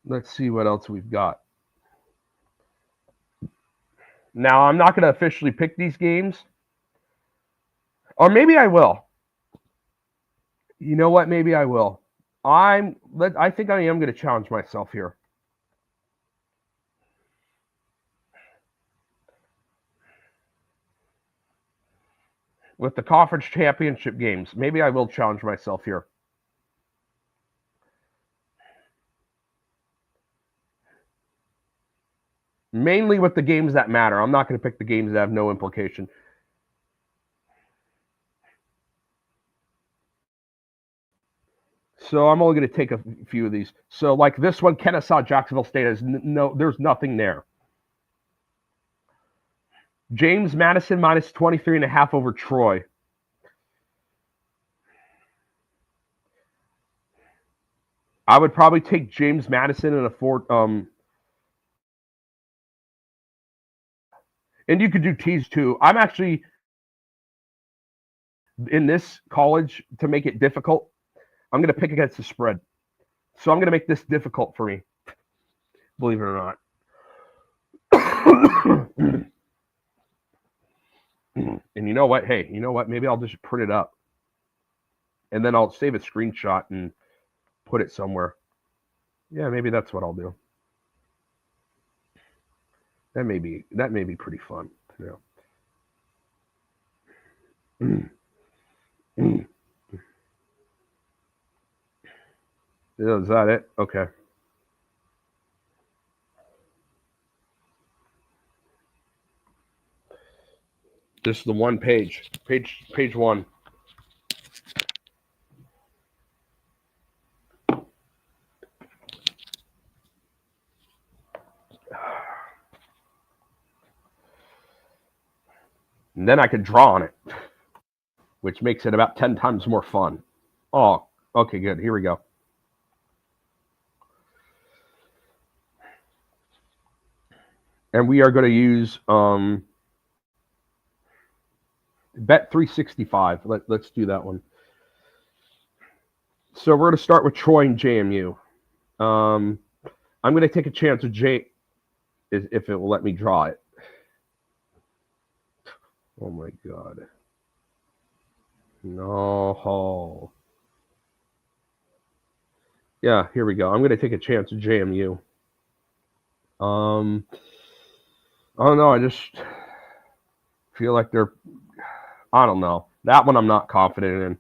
Let's see what else we've got. Now, I'm not going to officially pick these games. Or maybe I will. You know what? Maybe I will. I think I am going to challenge myself here. With the conference championship games, maybe I will challenge myself here. Mainly with the games that matter. I'm not going to pick the games that have no implication. So I'm only going to take a few of these. So like this one, Kennesaw, Jacksonville State has there's nothing there. James Madison minus 23.5 over Troy. I would probably take James Madison in a four. And you could do tees too. I'm actually in this college to make it difficult. I'm going to pick against the spread. So I'm going to make this difficult for me. Believe it or not. And you know what? Hey, you know what? Maybe I'll just print it up. And then I'll save a screenshot and put it somewhere. Yeah, maybe that's what I'll do. That may be pretty fun. Yeah. Is that it? Okay. This is the one page. Page one. And then I could draw on it, which makes it about 10 times more fun. Oh, okay, good. Here we go. And we are going to use Bet 365. Let's do that one. So we're going to start with Troy and JMU. I'm going to take a chance with J if it will let me draw it. Oh my God. No. Yeah, here we go. I'm going to take a chance with JMU. I don't know. I just feel like they're, I don't know. That one I'm not confident in.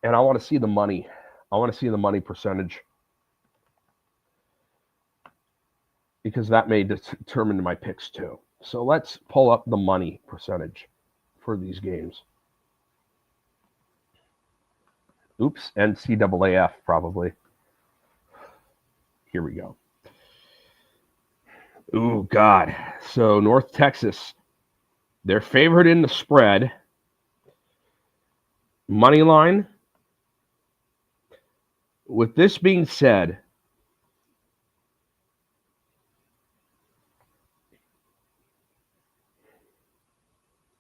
And I want to see the money. I want to see the money percentage. Because that may determine my picks too. So let's pull up the money percentage for these games. Oops, NCAAF probably. Here we go. Ooh, God. So North Texas, they're favored in the spread. Money line. With this being said,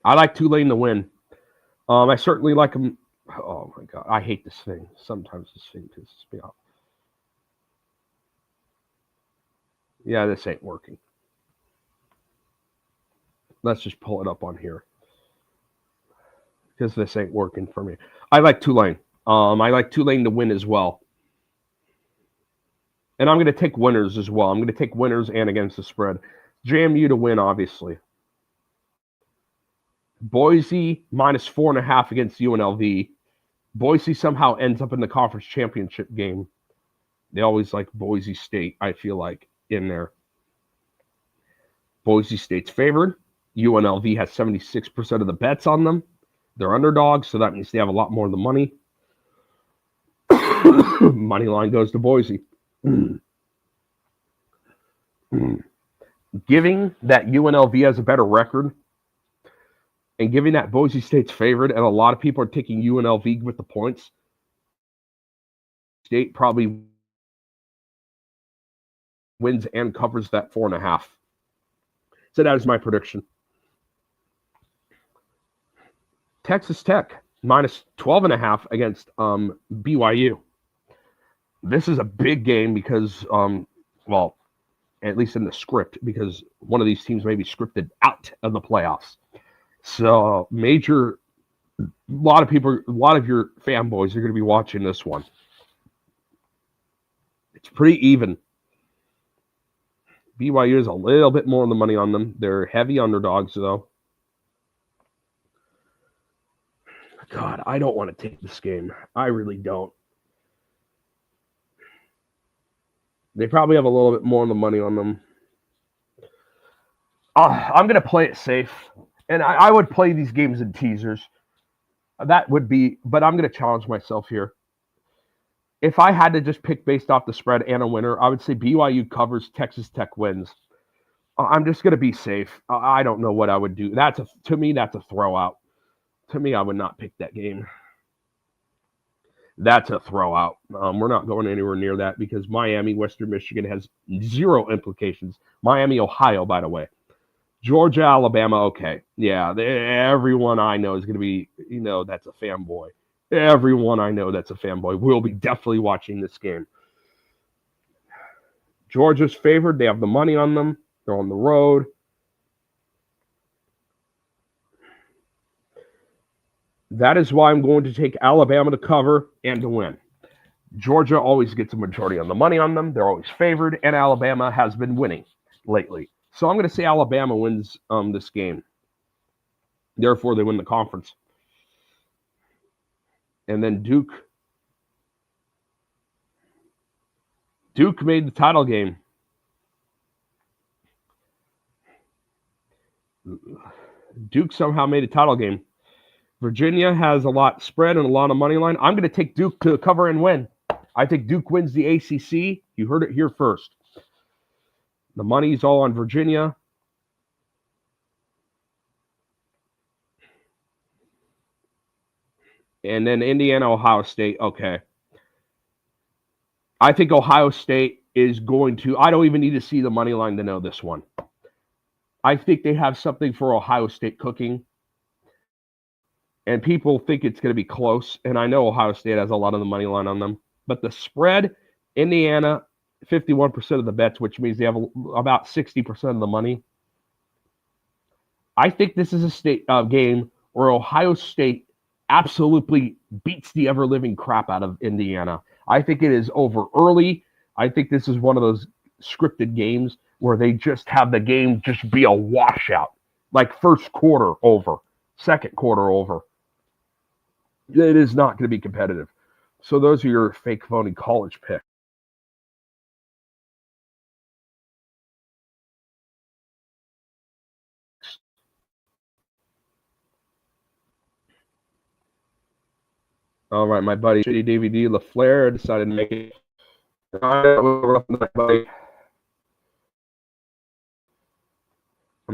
I like Tulane to win. I certainly like them. Oh my God, I hate this thing. Sometimes this thing pisses me off. Yeah, this ain't working. Let's just pull it up on here. Because this ain't working for me. I like Tulane. I like Tulane to win as well. And I'm going to take winners as well. I'm going to take winners and against the spread. JMU to win, obviously. Boise minus 4.5 against UNLV. Boise somehow ends up in the conference championship game. They always like Boise State, I feel like, in there. Boise State's favored. UNLV has 76% of the bets on them. They're underdogs, so that means they have a lot more of the money. Money line goes to Boise. Giving that UNLV has a better record and giving that Boise State's favored, and a lot of people are taking UNLV with the points, State probably wins and covers that 4.5. So that is my prediction. Texas Tech minus 12.5 against BYU. This is a big game because, well, at least in the script, because one of these teams may be scripted out of the playoffs. So a lot of your fanboys are going to be watching this one. It's pretty even. BYU is a little bit more on the money on them. They're heavy underdogs, though. God, I don't want to take this game. I really don't. They probably have a little bit more on the money on them. I'm going to play it safe. And I would play these games in teasers. That would be, but I'm going to challenge myself here. If I had to just pick based off the spread and a winner, I would say BYU covers, Texas Tech wins. I'm just going to be safe. I don't know what I would do. To me, that's a throwout. To me, I would not pick that game. That's a throwout. We're not going anywhere near that because Miami, Western Michigan has zero implications. Miami, Ohio, by the way. Georgia, Alabama, okay. Yeah, everyone I know is going to be, that's a fanboy. Everyone I know that's a fanboy will be definitely watching this game. Georgia's favored. They have the money on them. They're on the road. That is why I'm going to take Alabama to cover and to win. Georgia always gets a majority on the money on them. They're always favored, and Alabama has been winning lately. So I'm going to say Alabama wins this game. Therefore, they win the conference. And then Duke. Duke made the title game. Duke somehow made a title game. Virginia has a lot spread and a lot of money line. I'm going to take Duke to cover and win. I think Duke wins the ACC. You heard it here first. The money's all on Virginia. And then Indiana, Ohio State. Okay. I think Ohio State is going to, I don't even need to see the money line to know this one. I think they have something for Ohio State cooking. And people think it's going to be close. And I know Ohio State has a lot of the money line on them. But the spread, Indiana, 51% of the bets, which means they have about 60% of the money. I think this is a state game where Ohio State absolutely beats the ever-living crap out of Indiana. I think it is over early. I think this is one of those scripted games where they just have the game just be a washout. Like first quarter over, second quarter over. It is not going to be competitive. So those are your fake, phony college picks. All right, my buddy, shady davy, laflair, decided to make it. I'm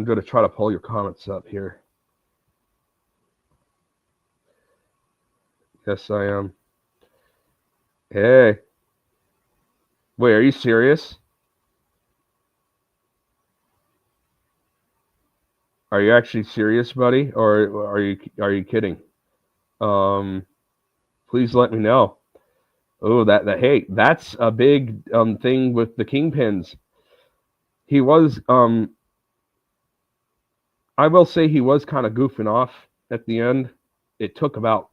going to try to pull your comments up here. Yes, I am. Hey. Wait, are you serious? Are you actually serious, buddy? Or are you kidding? Please let me know. Oh, hey, that's a big thing with the kingpins. He was I will say he was kind of goofing off at the end. It took about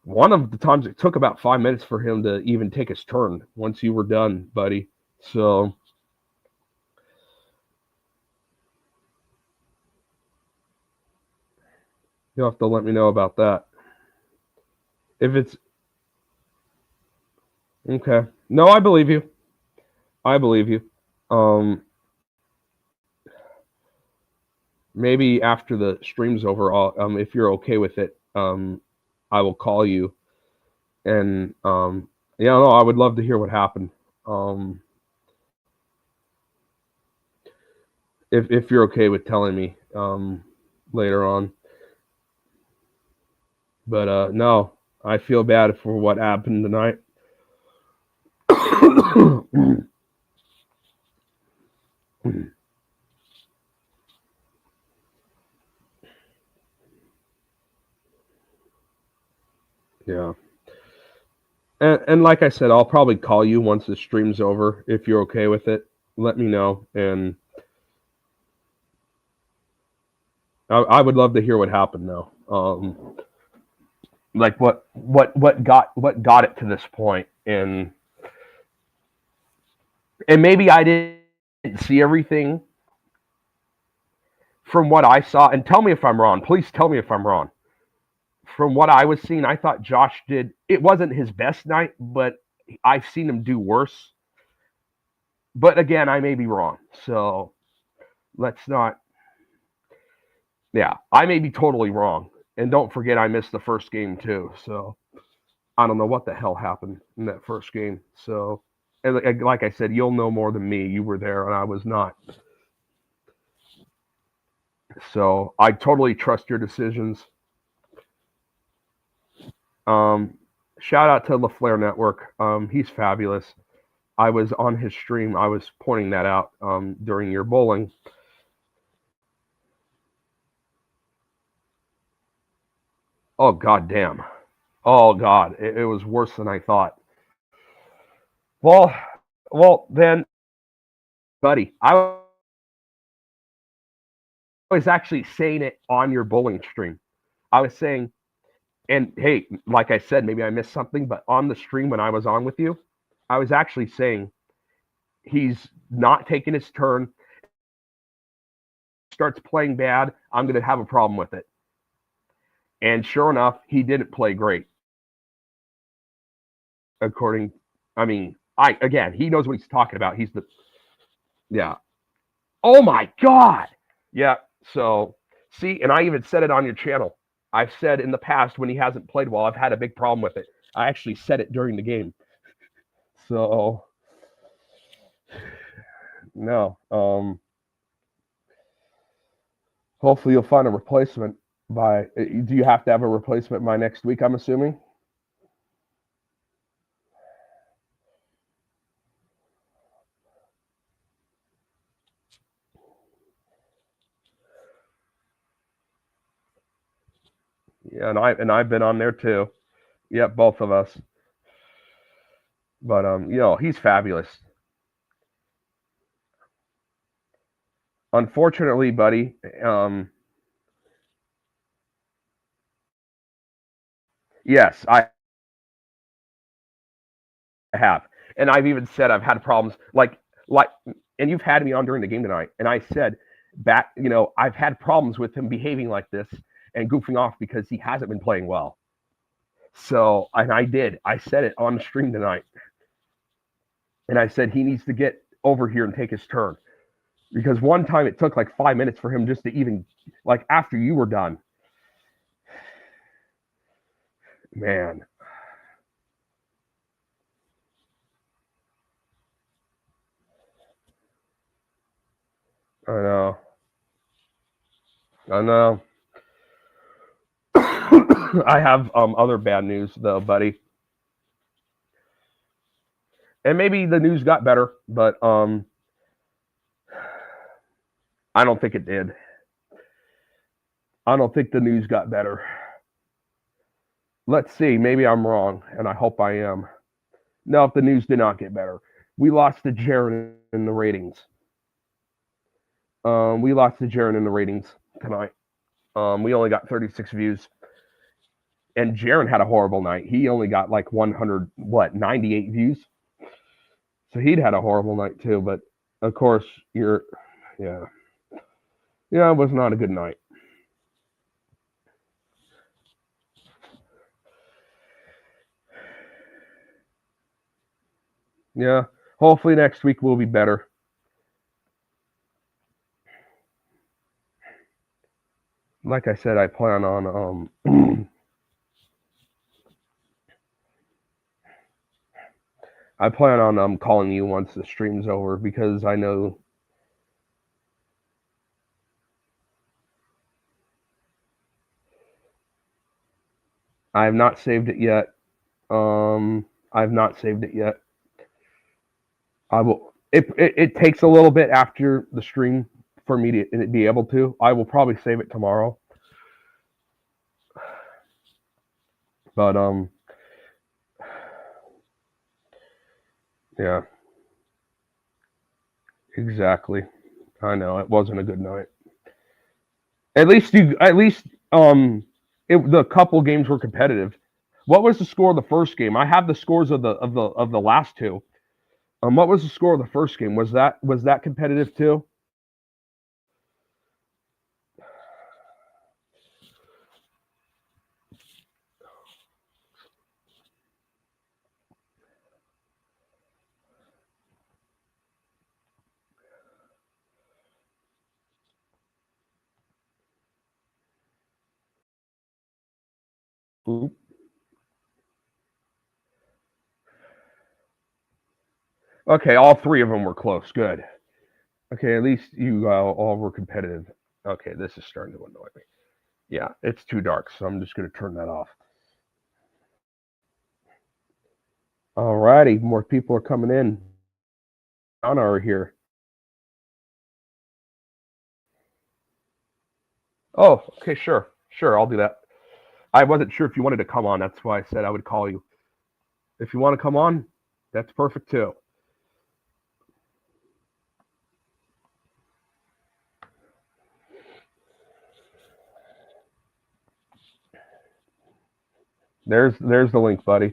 one of the times it took about 5 minutes for him to even take his turn once you were done, buddy. So you'll have to let me know about that. If it's okay. No, I believe you. I believe you. Maybe after the stream's over, if you're okay with it, I will call you. And I would love to hear what happened. If you're okay with telling me later on. But no, I feel bad for what happened tonight. Yeah. And like I said, I'll probably call you once the stream's over. If you're okay with it, let me know. And I would love to hear what happened though. Like what got it to this point, and maybe I didn't didn't see everything. From what I saw, and tell me if I'm wrong. Please tell me if I'm wrong. From what I was seeing, I thought Josh did. It wasn't his best night, but I've seen him do worse. But again, I may be wrong. So let's not. Yeah, I may be totally wrong. And don't forget, I missed the first game too. So I don't know what the hell happened in that first game. So, and like I said, you'll know more than me. You were there, and I was not. So I totally trust your decisions. Shout out to LaFlair Network. He's fabulous. I was on his stream. I was pointing that out during your bowling. Oh, god damn. Oh, God. It was worse than I thought. Well, then, buddy, I was actually saying it on your bowling stream. I was saying, and hey, like I said, maybe I missed something, but on the stream when I was on with you, I was actually saying he's not taking his turn, starts playing bad, I'm going to have a problem with it. And sure enough, he didn't play great. He knows what he's talking about. Yeah. Oh my God. Yeah. So, see, and I even said it on your channel. I've said in the past when he hasn't played well, I've had a big problem with it. I actually said it during the game. So, no. Hopefully you'll find a replacement do you have to have a replacement by next week, I'm assuming? Yeah, and I've been on there too. Yep, both of us. But he's fabulous. Unfortunately, buddy, yes, I have. And I've even said I've had problems like and you've had me on during the game tonight, and I said I've had problems with him behaving like this and goofing off because he hasn't been playing well. So, and I said it on the stream tonight. And I said he needs to get over here and take his turn. Because one time it took like 5 minutes for him just to even, like after you were done. Man. I know. I have other bad news though, buddy. And maybe the news got better, but I don't think it did. I don't think the news got better. Let's see. Maybe I'm wrong, and I hope I am. No, if the news did not get better. We lost to Jaron in the ratings. We lost to Jaron in the ratings tonight. We only got 36 views. And Jaron had a horrible night. He only got like 98 views. So he'd had a horrible night too. But of course, yeah, it was not a good night. Yeah, hopefully next week will be better. Like I said, I plan on I plan on calling you once the stream's over because I know I have not saved it yet. I've not saved it yet. I will. It takes a little bit after the stream for me to be able to. I will probably save it tomorrow. But yeah, exactly. I know it wasn't a good night. At least the couple games were competitive. What was the score of the first game? I have the scores of the last two. What was the score of the first game? Was that competitive too? Oop. Okay, all three of them were close. Good. Okay, at least you all were competitive. Okay, this is starting to annoy me. Yeah, it's too dark, so I'm just going to turn that off. Alrighty, more people are coming in. Anna are here. Oh, okay, sure, I'll do that. I wasn't sure if you wanted to come on. That's why I said I would call you. If you want to come on, that's perfect too. There's the link, buddy.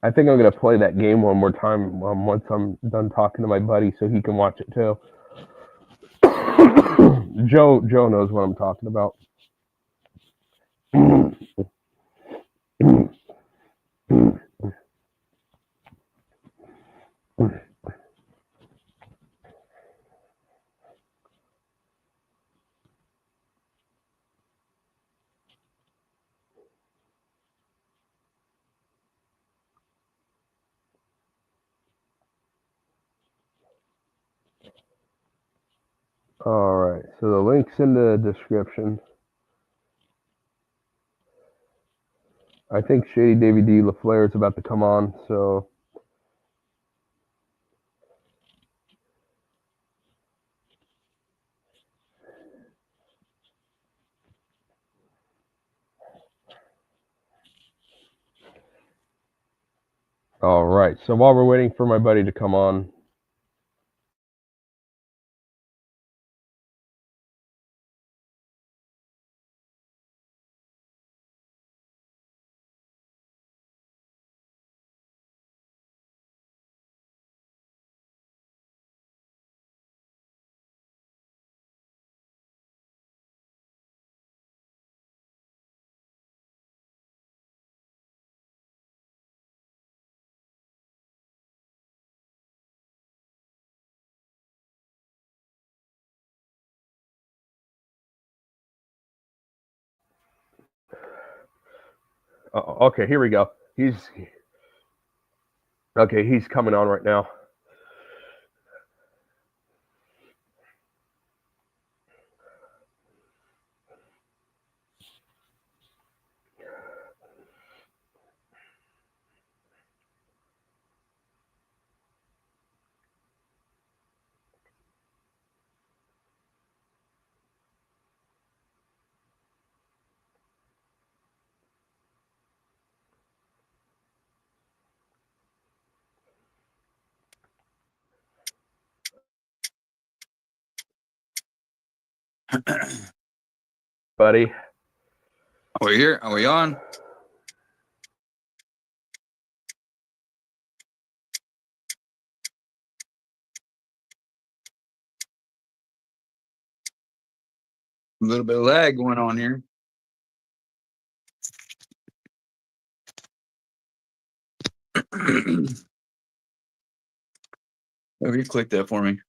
I think I'm gonna play that game one more time once I'm done talking to my buddy, so he can watch it too. Joe knows what I'm talking about. All right, so the link's in the description. I think Shady Davy D LaFlair is about to come on, so all right. So while we're waiting for my buddy to come on, okay, here we go. He's coming on right now. Buddy. Are we here? Are we on? A little bit of lag going on here. Have you click that for me?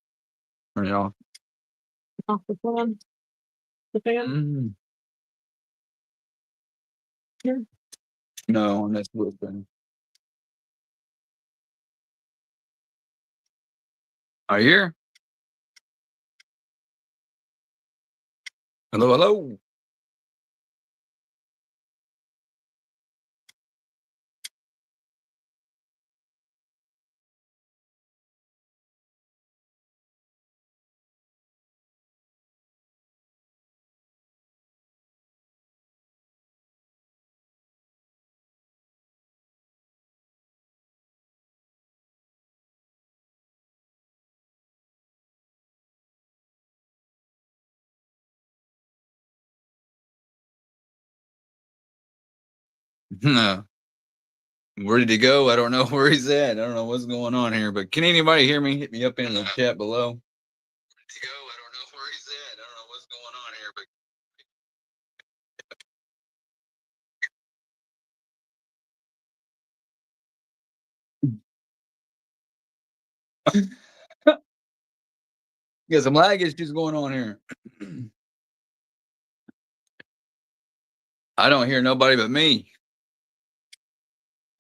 Turn it off. Off the fan. The fan. Here. No, on this wood thing. Are you here? Hello, hello. No. Where did he go? I don't know where he's at. I don't know what's going on here. But can anybody hear me? Hit me up in the chat below. Where did he go? I don't know where he's at. I don't know what's going on here. But got some lag issues going on here. I don't hear nobody but me.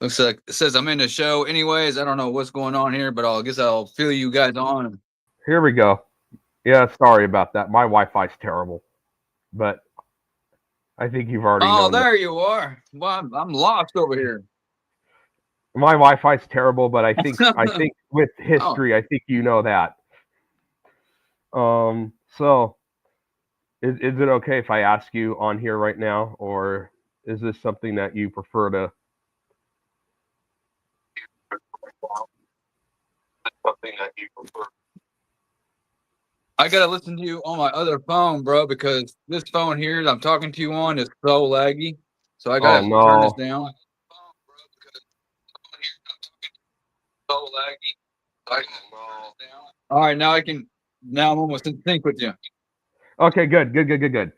Looks like it says I'm in the show. Anyways, I don't know what's going on here, but I guess I'll fill you guys on. Here we go. Yeah, sorry about that. My Wi-Fi's terrible, but I think you've already Oh, known that. there you are. Well, I'm lost over here. My Wi-Fi's terrible, but I think with Oh. history, I think you know that. So is it okay if I ask you on here right now, or is this something that you prefer to? I gotta listen to you on my other phone, bro, because this phone here that I'm talking to you on is so laggy. So I gotta Oh turn this no. down. All right, now I can. Now I'm almost in sync with you. Okay, good.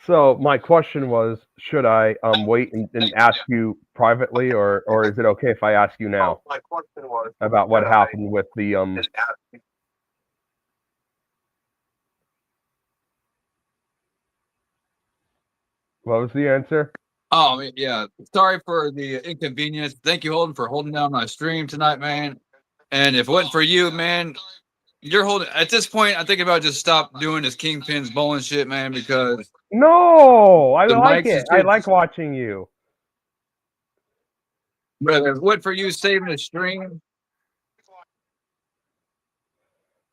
So my question was, should I wait and ask you privately, or is it okay if I ask you now about what happened with the What was the answer? Oh yeah, sorry for the inconvenience. Thank you, Holden, for holding down my stream tonight, man. And if it wasn't for you, man, you're holding. At this point, I'm thinking about just stop doing this kingpins bowling shit, man, because No, I the like mics it. is I good. like watching you. But if it wasn't for you saving the stream,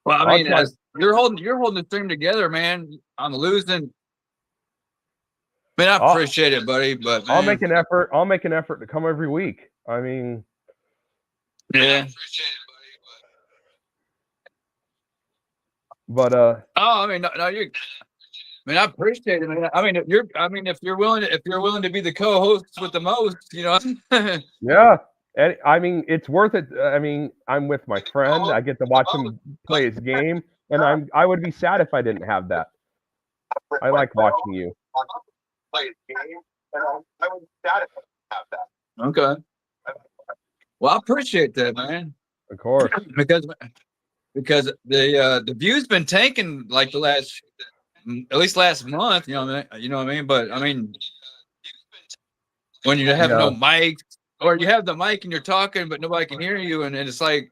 well, I I'll mean, try. as you're holding the stream together, man. I'm losing. I mean, I I'll, appreciate it, buddy, but I'll man, make an effort. I'll make an effort to come every week. I mean, yeah. but Oh, I mean, no, you. I mean, I appreciate it, man. I mean, if you're willing to be the co-host with the most, you know. yeah. And I mean, it's worth it. I mean, I'm with my friend. I get to watch him play his game, and I would be sad if I didn't have that. I like watching you. Okay. Well, I appreciate that, man. Of course. Because the view's been tanking like the last, at least last month. You know what I mean? But I mean, when you have no mic, or you have the mic and you're talking, but nobody can hear you, and it's like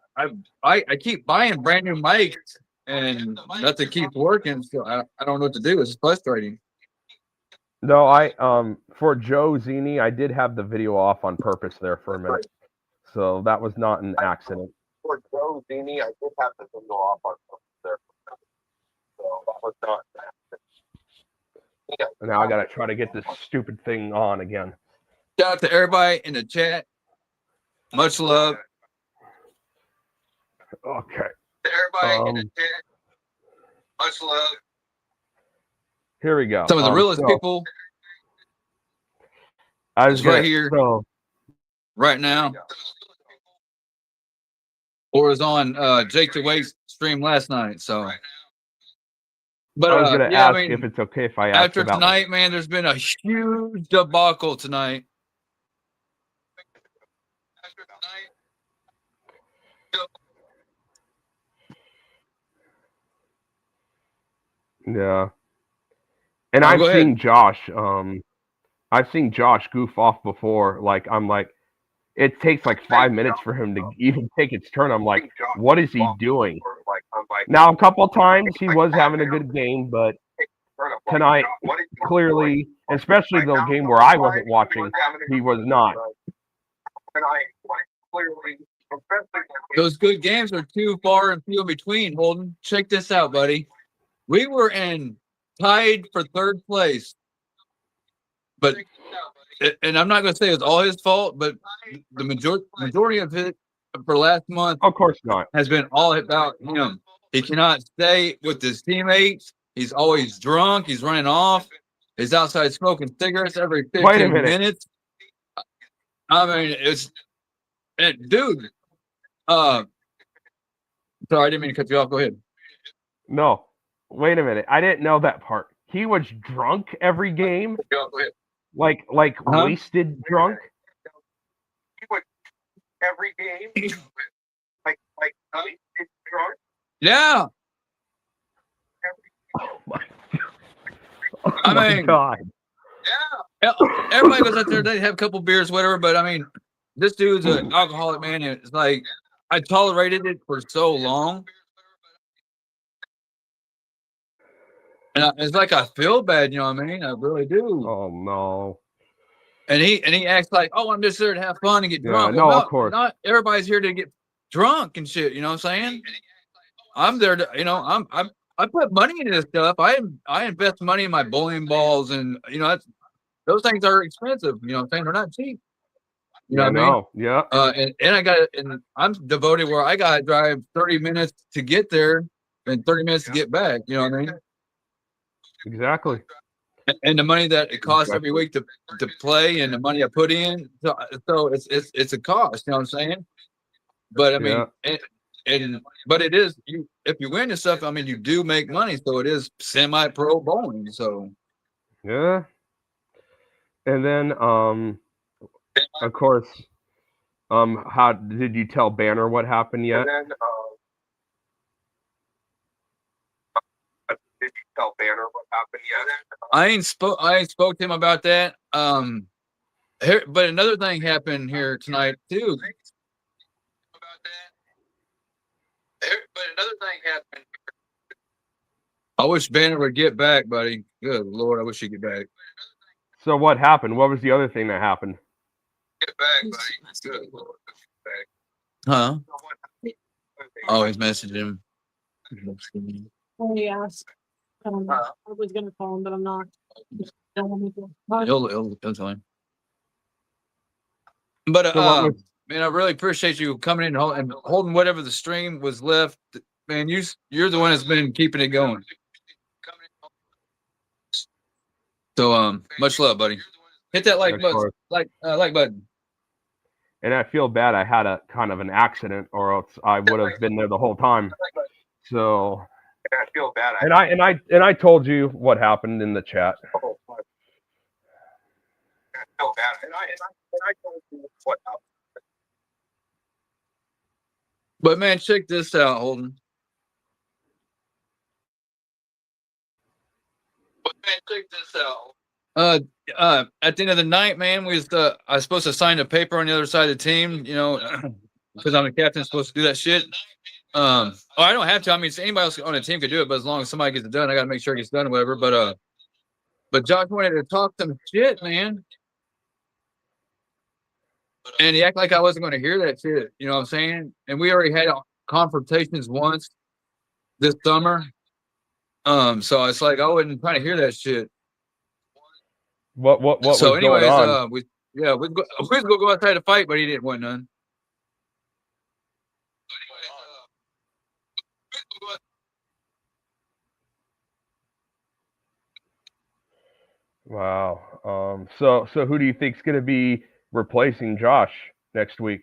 I keep buying brand new mics, and nothing keeps working. So I don't know what to do. It's frustrating. No, I for Joe Zini, I did have the video off on purpose there for a minute, so that was not an accident. For Joe Zini, I did have the video off on there. So that was not an accident. And now I gotta try to get this stupid thing on again. Shout out to everybody in the chat. Much love. Okay. Everybody in the chat. Much love. Here we go. Some of the realest people. I was right here, right now. Or was on Jake the Wake's stream last night. So, but I was gonna yeah, ask I mean, if it's okay if I ask after about tonight, man, there's been a huge debacle tonight. Yeah. And I've seen Josh. I've seen Josh goof off before. Like I'm like, it takes like 5 minutes for him to even take its turn. I'm like, what is he doing? Now a couple of times he was having a good game, but tonight clearly, especially the game where I wasn't watching, he was not. Those good games are too far and few in between, Holden. Check this out, buddy. We were tied for third place. But, and I'm not going to say it's all his fault, but the majority of it for last month, of course not, has been all about him. He cannot stay with his teammates. He's always drunk. He's running off. He's outside smoking cigarettes every 15 minutes. I mean, dude. Sorry, I didn't mean to cut you off. Go ahead. No, wait a minute. I didn't know that part. He was drunk every game, Go ahead. like Uh-huh. wasted drunk. Every game, like wasted drunk. Yeah. Oh my, I my mean, God. Yeah, everybody goes out there. They have a couple beers, whatever. But I mean, this dude's an alcoholic, man. And it's like I tolerated it for so long, and it's like I feel bad. You know what I mean? I really do. Oh no. And he acts like, oh, I'm just there to have fun and get Yeah, drunk. no, Well, of course. not everybody's here to get drunk and shit. You know what I'm saying? I'm there to, I put money into this stuff. I invest money in my bowling balls, and those things are expensive. You know what I'm saying? They're not cheap. You know what I mean? No. Yeah. And I'm devoted where I got to drive 30 minutes to get there and 30 minutes to get back. You know what I mean? Exactly. And the money that it costs every week to play, and the money I put in, so it's a cost. You know what I'm saying? But I mean, but it is if you win and stuff. I mean, you do make money, so it is semi-pro bowling. So Yeah. And then of course, how did you tell Banner what happened yet? Did you tell Banner what happened yet? I ain't spoke to him about that. But another thing happened here tonight too. But another thing happened. I wish Banner would get back, buddy. Good Lord, I wish he'd get back. So what happened? What was the other thing that happened? Get back, buddy. Good Lord. Huh? Oh, he's messaging him. Oh, yes. I was gonna call him, but I'm not. He'll tell him. But So man, I really appreciate you coming in and holding whatever the stream was left. Man, you're the one that's been keeping it going. So much love, buddy. Hit that like button, like button. And I feel bad. I had a kind of an accident, or else I would have been there the whole time. So I feel bad. And I told you what happened in the chat. I feel bad. And I told you what happened. But man, check this out, Holden. But man, check this out. At the end of the night, man, I was supposed to sign a paper on the other side of the team, because I'm the captain, supposed to do that shit. I don't have to. I mean, anybody else on the team could do it, but as long as somebody gets it done, I got to make sure it gets done or whatever. But Josh wanted to talk some shit, man. And he acted like I wasn't going to hear that shit. You know what I'm saying? And we already had confrontations once this summer. So it's like I wasn't trying to hear that shit. What so was anyways, going on? we was gonna go outside to fight, but he didn't want none. Wow. So who do you think's going to be replacing Josh next week?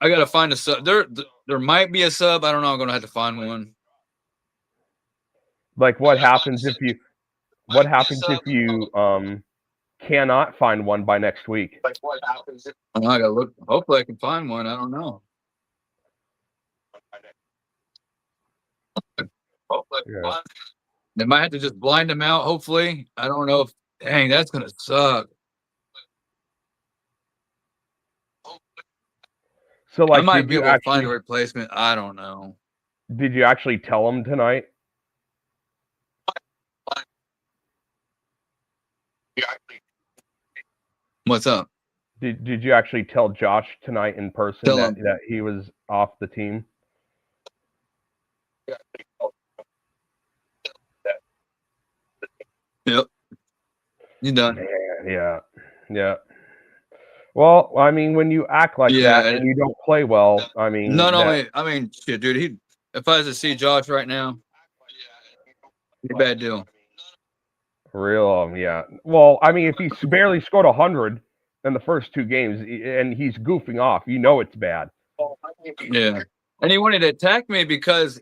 I gotta find a sub. There might be a sub. I don't know. I'm gonna have to find one. Like, what happens if you cannot find one by next week? Like, what happens if I gotta look. Hopefully, I can find one. I don't know. Hopefully, they might have to just blind them out. Hopefully, I don't know. Dang, that's gonna suck. So, like, I might be able to find a replacement. I don't know. Did you actually tell him tonight? What's up? Did you actually tell Josh tonight in person that he was off the team? Yep. You done? Yeah. Well, I mean, when you act like that and you don't play well, I mean, shit, dude. If I was to see Josh right now, it's a bad deal. Real, yeah. Well, I mean, if he barely scored 100, in the first two games, and he's goofing off. You know it's bad. Yeah, and he wanted to attack me because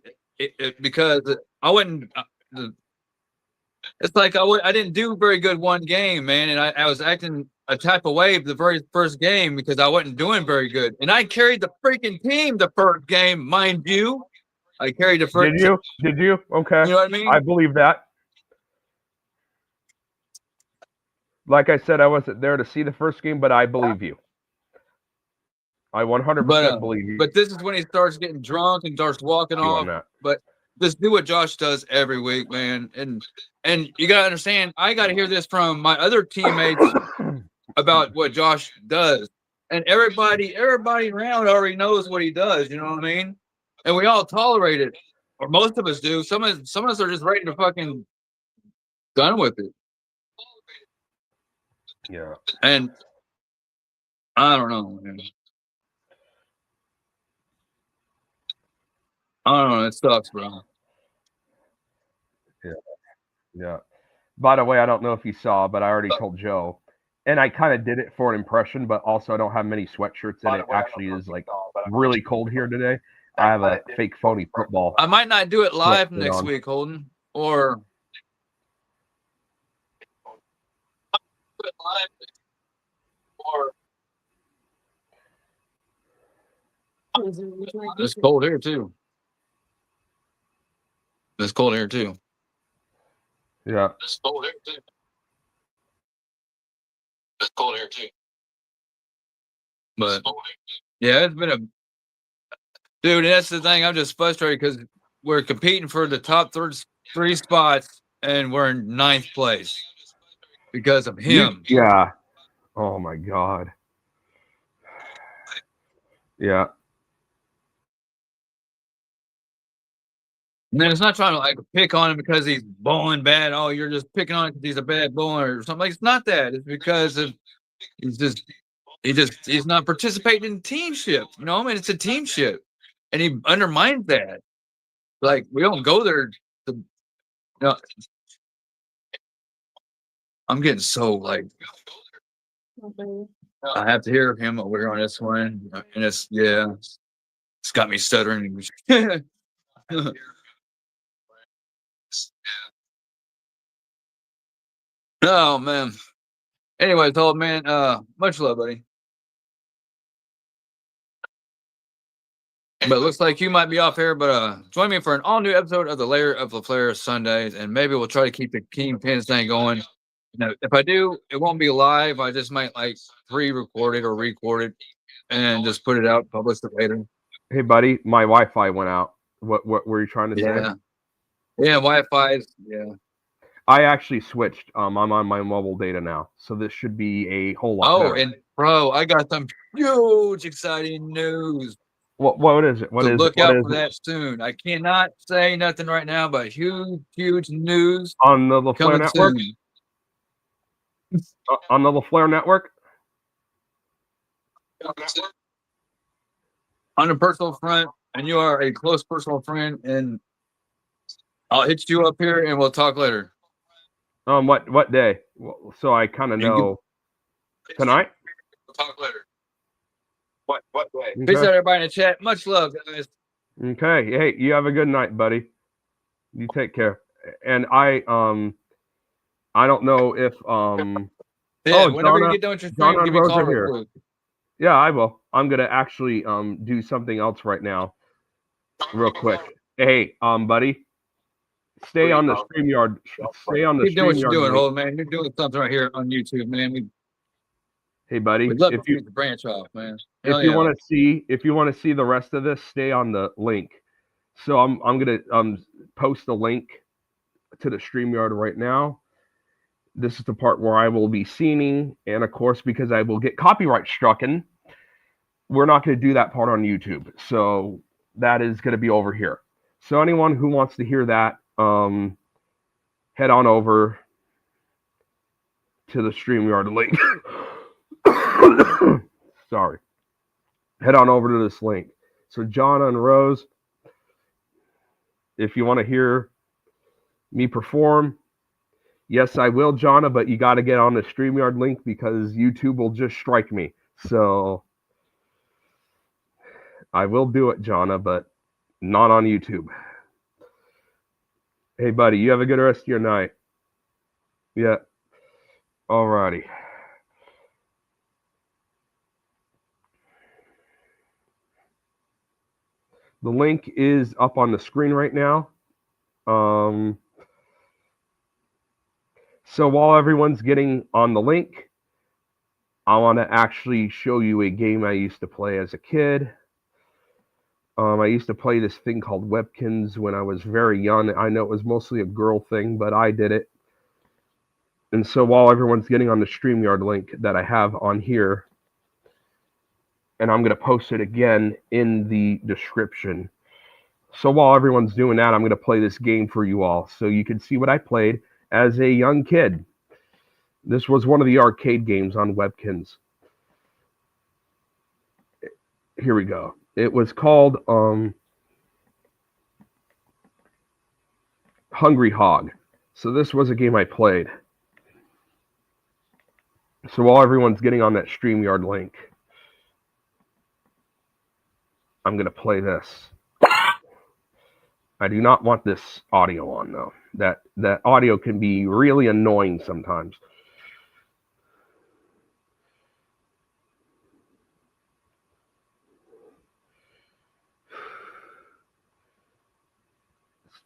because I wouldn't. It's like I didn't do very good one game, man, and I was acting a type of way the very first game because I wasn't doing very good, and I carried the freaking team the first game, mind you. I carried the first. Did you? Did you? Okay. You know what I mean? I believe that. Like I said, I wasn't there to see the first game, but I believe you. I 100% believe you. But this is when he starts getting drunk and starts walking off. That. But just do what Josh does every week, man. And you gotta understand, I gotta hear this from my other teammates about what Josh does. And everybody around already knows what he does, you know what I mean? And we all tolerate it. Or most of us do. Some of us are just ready to fucking done with it. Yeah. And I don't know, man. I don't know. It sucks, bro. Yeah. By the way, I don't know if you saw, but I already told Joe, and I kind of did it for an impression, but also I don't have many sweatshirts, and it actually is like really cold here today. I have a fake phony football. I might not do it live next week, Holden, or it's cold here too. It's cold here too. Yeah. It's cold here too. It's cold here too. But yeah, it's been a dude. That's the thing. I'm just frustrated because we're competing for the top three spots, and we're in 9th place because of him. Yeah. Oh my God. Yeah. And then it's not trying to like pick on him because he's bowling bad. Oh, you're just picking on him because he's a bad bowler or something. Like, it's not that. It's because of he's not participating in teamship. You know, I mean, it's a teamship, and he undermines that. Like, we don't go there to. You know, I'm getting so like. I have to hear him over here on this one, and it's got me stuttering. Oh man. Anyways, old man, much love, buddy. But it looks like you might be off here, but join me for an all new episode of the Lair of laflair Sundays, and maybe we'll try to keep the kingpins thing going. Now, if I do, it won't be live. I just might like pre-record it or record it and just put it out, publish it later. Hey, buddy, my Wi-Fi went out. What were you trying to say? Yeah, Wi-Fi. Yeah. I actually switched. I'm on my mobile data now, so this should be a whole lot better. And bro, I got some huge, exciting news. What is it? Look out for that soon. I cannot say nothing right now, but huge news on the LaFlair network. On the LaFlair network. On a personal front, and you are a close personal friend, and I'll hit you up here, and we'll talk later. What day? So I kind of know. Tonight? We'll talk later. What day? Okay. Peace out, everybody in the chat. Much love, guys. Okay. Hey, you have a good night, buddy. You take care. And I don't know if whenever you get done with your stream, give me a call real quick. Yeah, I will. I'm gonna actually do something else right now, real quick. Hey, buddy. Stay on the StreamYard. Stay on the StreamYard. Keep doing what you're doing, old man. You're doing something right here on YouTube, man. Hey, buddy. We'd love if you branch off, man. If you want to see the rest of this, stay on the link. So I'm gonna post the link to the StreamYard right now. This is the part where I will be scening, and of course, because I will get copyright stricken, we're not going to do that part on YouTube. So that is going to be over here. So anyone who wants to hear that, head on over to the StreamYard link. Sorry. Head on over to this link. So John and Rose, if you want to hear me perform, Yes, I will, Jonna, but you got to get on the StreamYard link because YouTube will just strike me. So I will do it, Jonna, but not on YouTube. Hey, buddy, you have a good rest of your night. Yeah. Alrighty. The link is up on the screen right now. So while everyone's getting on the link, I want to actually show you a game I used to play as a kid. I used to play this thing called Webkins when I was very young. I know it was mostly a girl thing, but I did it. And so while everyone's getting on the StreamYard link that I have on here, and I'm going to post it again in the description. So while everyone's doing that, I'm going to play this game for you all so you can see what I played as a young kid. This was one of the arcade games on Webkins. Here we go. It was called Hungry Hog. So this was a game I played. So while everyone's getting on that StreamYard link, I'm going to play this. I do not want this audio on, though. That audio can be really annoying sometimes.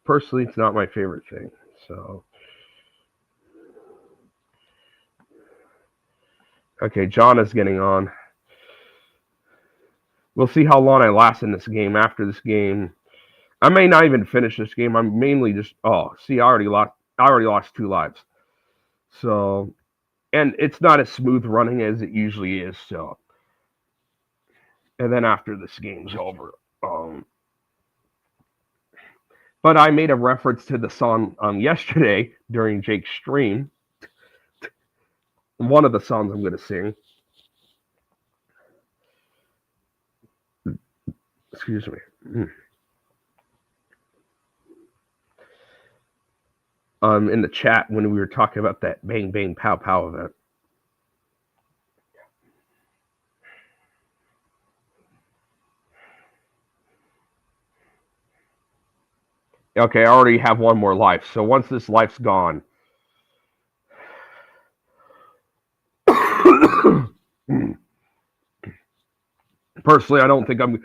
Personally, it's not my favorite thing. So, okay, John is getting on. We'll see how long I last in this game. After this game, I may not even finish this game. I'm mainly just see, I already lost 2 lives. So, and it's not as smooth running as it usually is. So, and then after this game's over, but I made a reference to the song yesterday during Jake's stream. One of the songs I'm going to sing. Excuse me. In the chat when we were talking about that Bang Bang Pow Pow event. Okay, I already have one more life. So once this life's gone, personally, I don't think I'm.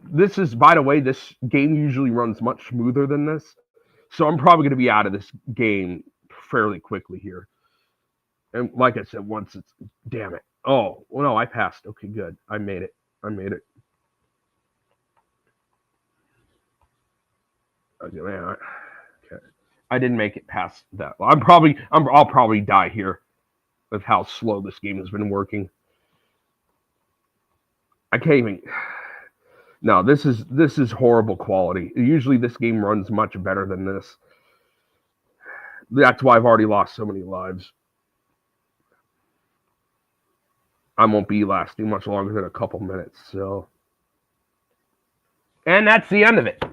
This is, by the way, this game usually runs much smoother than this. So I'm probably going to be out of this game fairly quickly here. And like I said, once it's, damn it. Oh, well, no, I passed. Okay, good. I made it. Okay, man. Okay. I didn't make it past that. I'll probably die here with how slow this game has been working. I can't even. No, this is horrible quality. Usually this game runs much better than this. That's why I've already lost so many lives. I won't be lasting much longer than a couple minutes, so. And that's the end of it.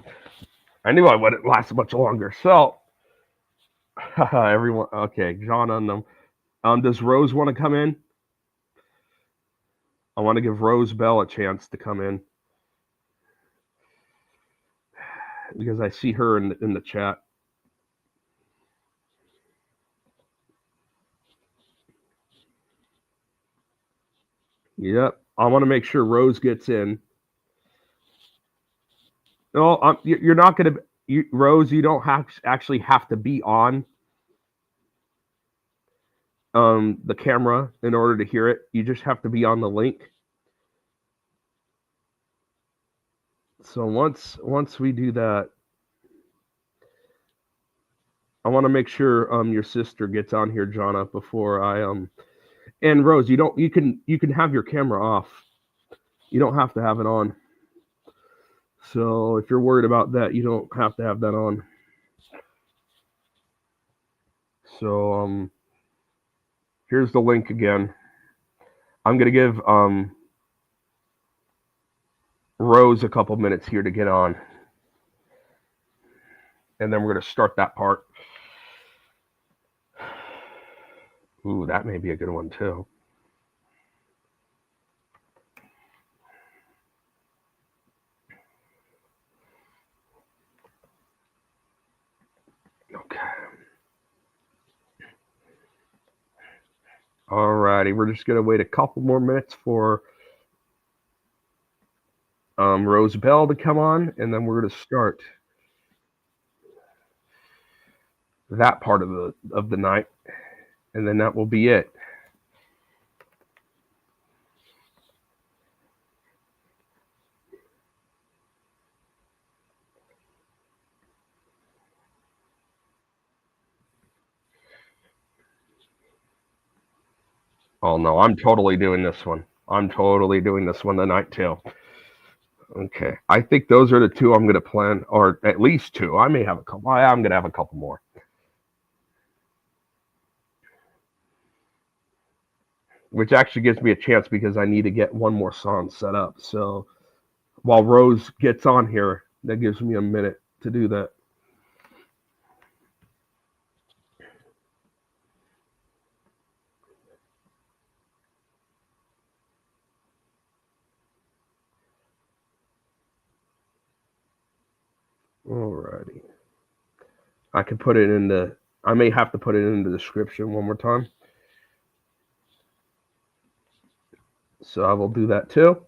I knew I wouldn't last much longer. So, everyone, okay, John on them. Does Rose want to come in? I want to give Rose Bell a chance to come in because I see her in the chat. Yep, I want to make sure Rose gets in. No, you're not going to, Rose. You don't actually have to be on the camera in order to hear it. You just have to be on the link. So once we do that, I want to make sure your sister gets on here, Jonna, before I and Rose, you can have your camera off. You don't have to have it on. So if you're worried about that, you don't have to have that on. So here's the link again. I'm gonna give Rose a couple minutes here to get on, and then we're gonna start that part. Ooh, that may be a good one too. Okay. Alrighty, we're just gonna wait a couple more minutes for Rose Bell to come on, and then we're gonna start that part of the night, and then that will be it. Oh no, I'm totally doing this one. I'm totally doing this one tonight too. Okay, I think those are the two I'm gonna plan, or at least two. I may have a couple. I'm gonna have a couple more. Which actually gives me a chance because I need to get one more song set up. So while Rose gets on here, that gives me a minute to do that. Alrighty. I can put it in the. I may have to put it in the description one more time. So I will do that too.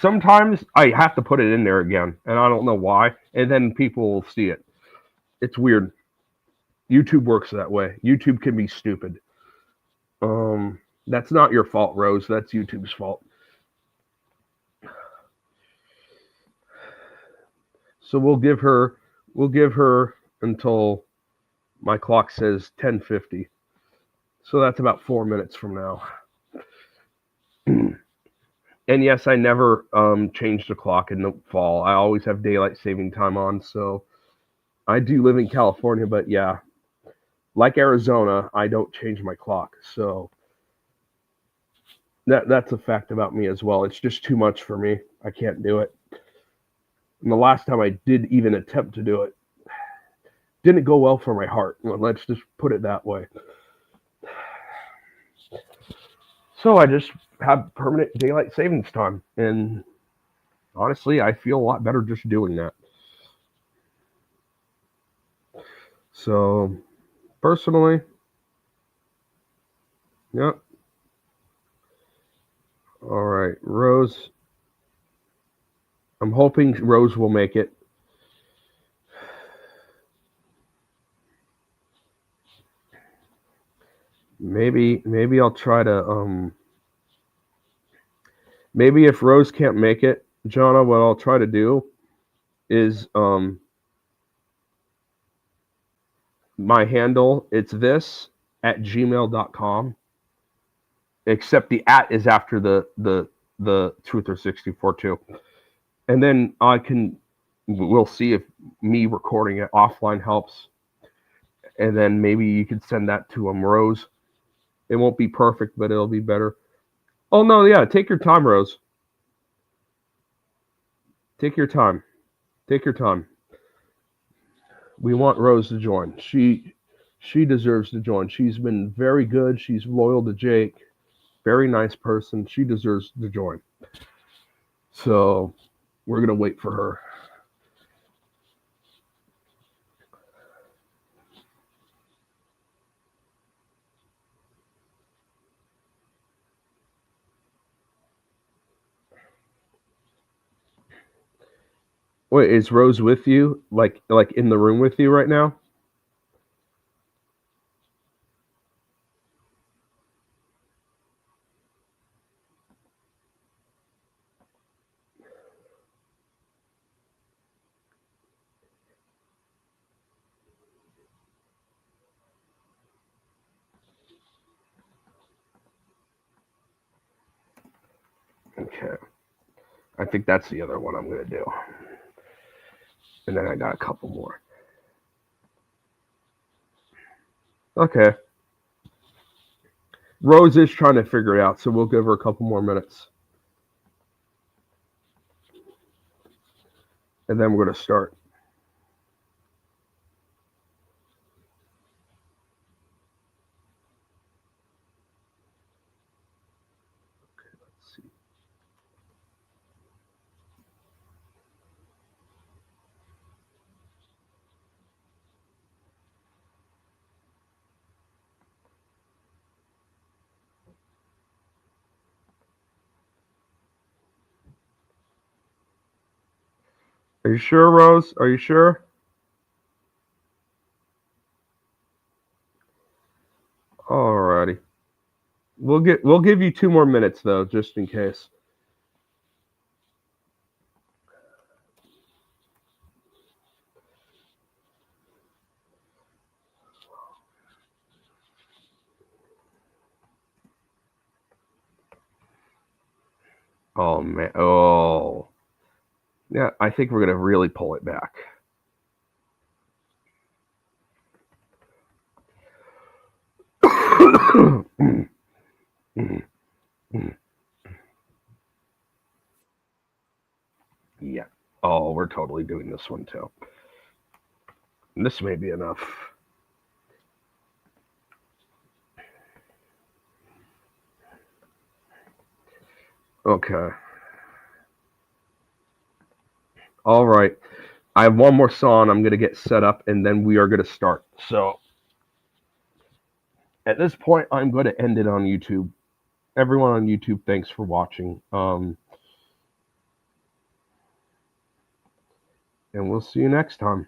Sometimes I have to put it in there again, and I don't know why. And then people will see it. It's weird. YouTube works that way. YouTube can be stupid. That's not your fault, Rose. That's YouTube's fault. So we'll give her until my clock says 10:50. So that's about 4 minutes from now. And yes, I never change the clock in the fall. I always have daylight saving time on. So I do live in California, but yeah, like Arizona, I don't change my clock. So that's a fact about me as well. It's just too much for me. I can't do it. And the last time I did even attempt to do it, didn't go well for my heart. Well, let's just put it that way. So I just have permanent daylight savings time, and honestly, I feel a lot better just doing that. So personally, yep. All right, Rose. I'm hoping Rose will make it. Maybe I'll try to maybe if Rose can't make it, Jonna, what I'll try to do is my handle, it's this at gmail.com. Except the at is after the Truther 64 too. And then we'll see if me recording it offline helps. And then maybe you could send that to Rose. It won't be perfect, but it'll be better. Oh no, yeah, take your time, Rose. Take your time. Take your time. We want Rose to join. She deserves to join. She's been very good. She's loyal to Jake. Very nice person. She deserves to join. So we're gonna wait for her. Wait, is Rose with you? Like in the room with you right now? Okay. I think that's the other one I'm gonna do. And then I got a couple more. Okay. Rose is trying to figure it out, so we'll give her a couple more minutes. And then we're gonna start. Are you sure, Rose? Are you sure? Alrighty. We'll give you 2 more minutes though, just in case. Oh man. Oh. Yeah, I think we're gonna really pull it back. Yeah. Oh, we're totally doing this one too. This may be enough. Okay. All right. I have one more song I'm going to get set up and then we are going to start. So at this point, I'm going to end it on YouTube. Everyone on YouTube, thanks for watching. And we'll see you next time.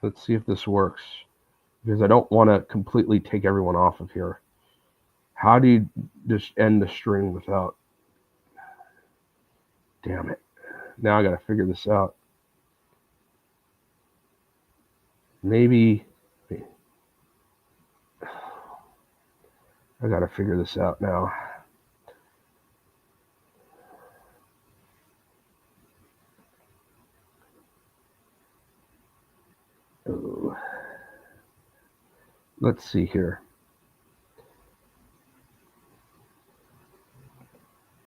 Let's see if this works. Because I don't want to completely take everyone off of here. How do you just end the stream without... Damn it. Now I got to figure this out. Maybe... I got to figure this out now. Ooh. Let's see here.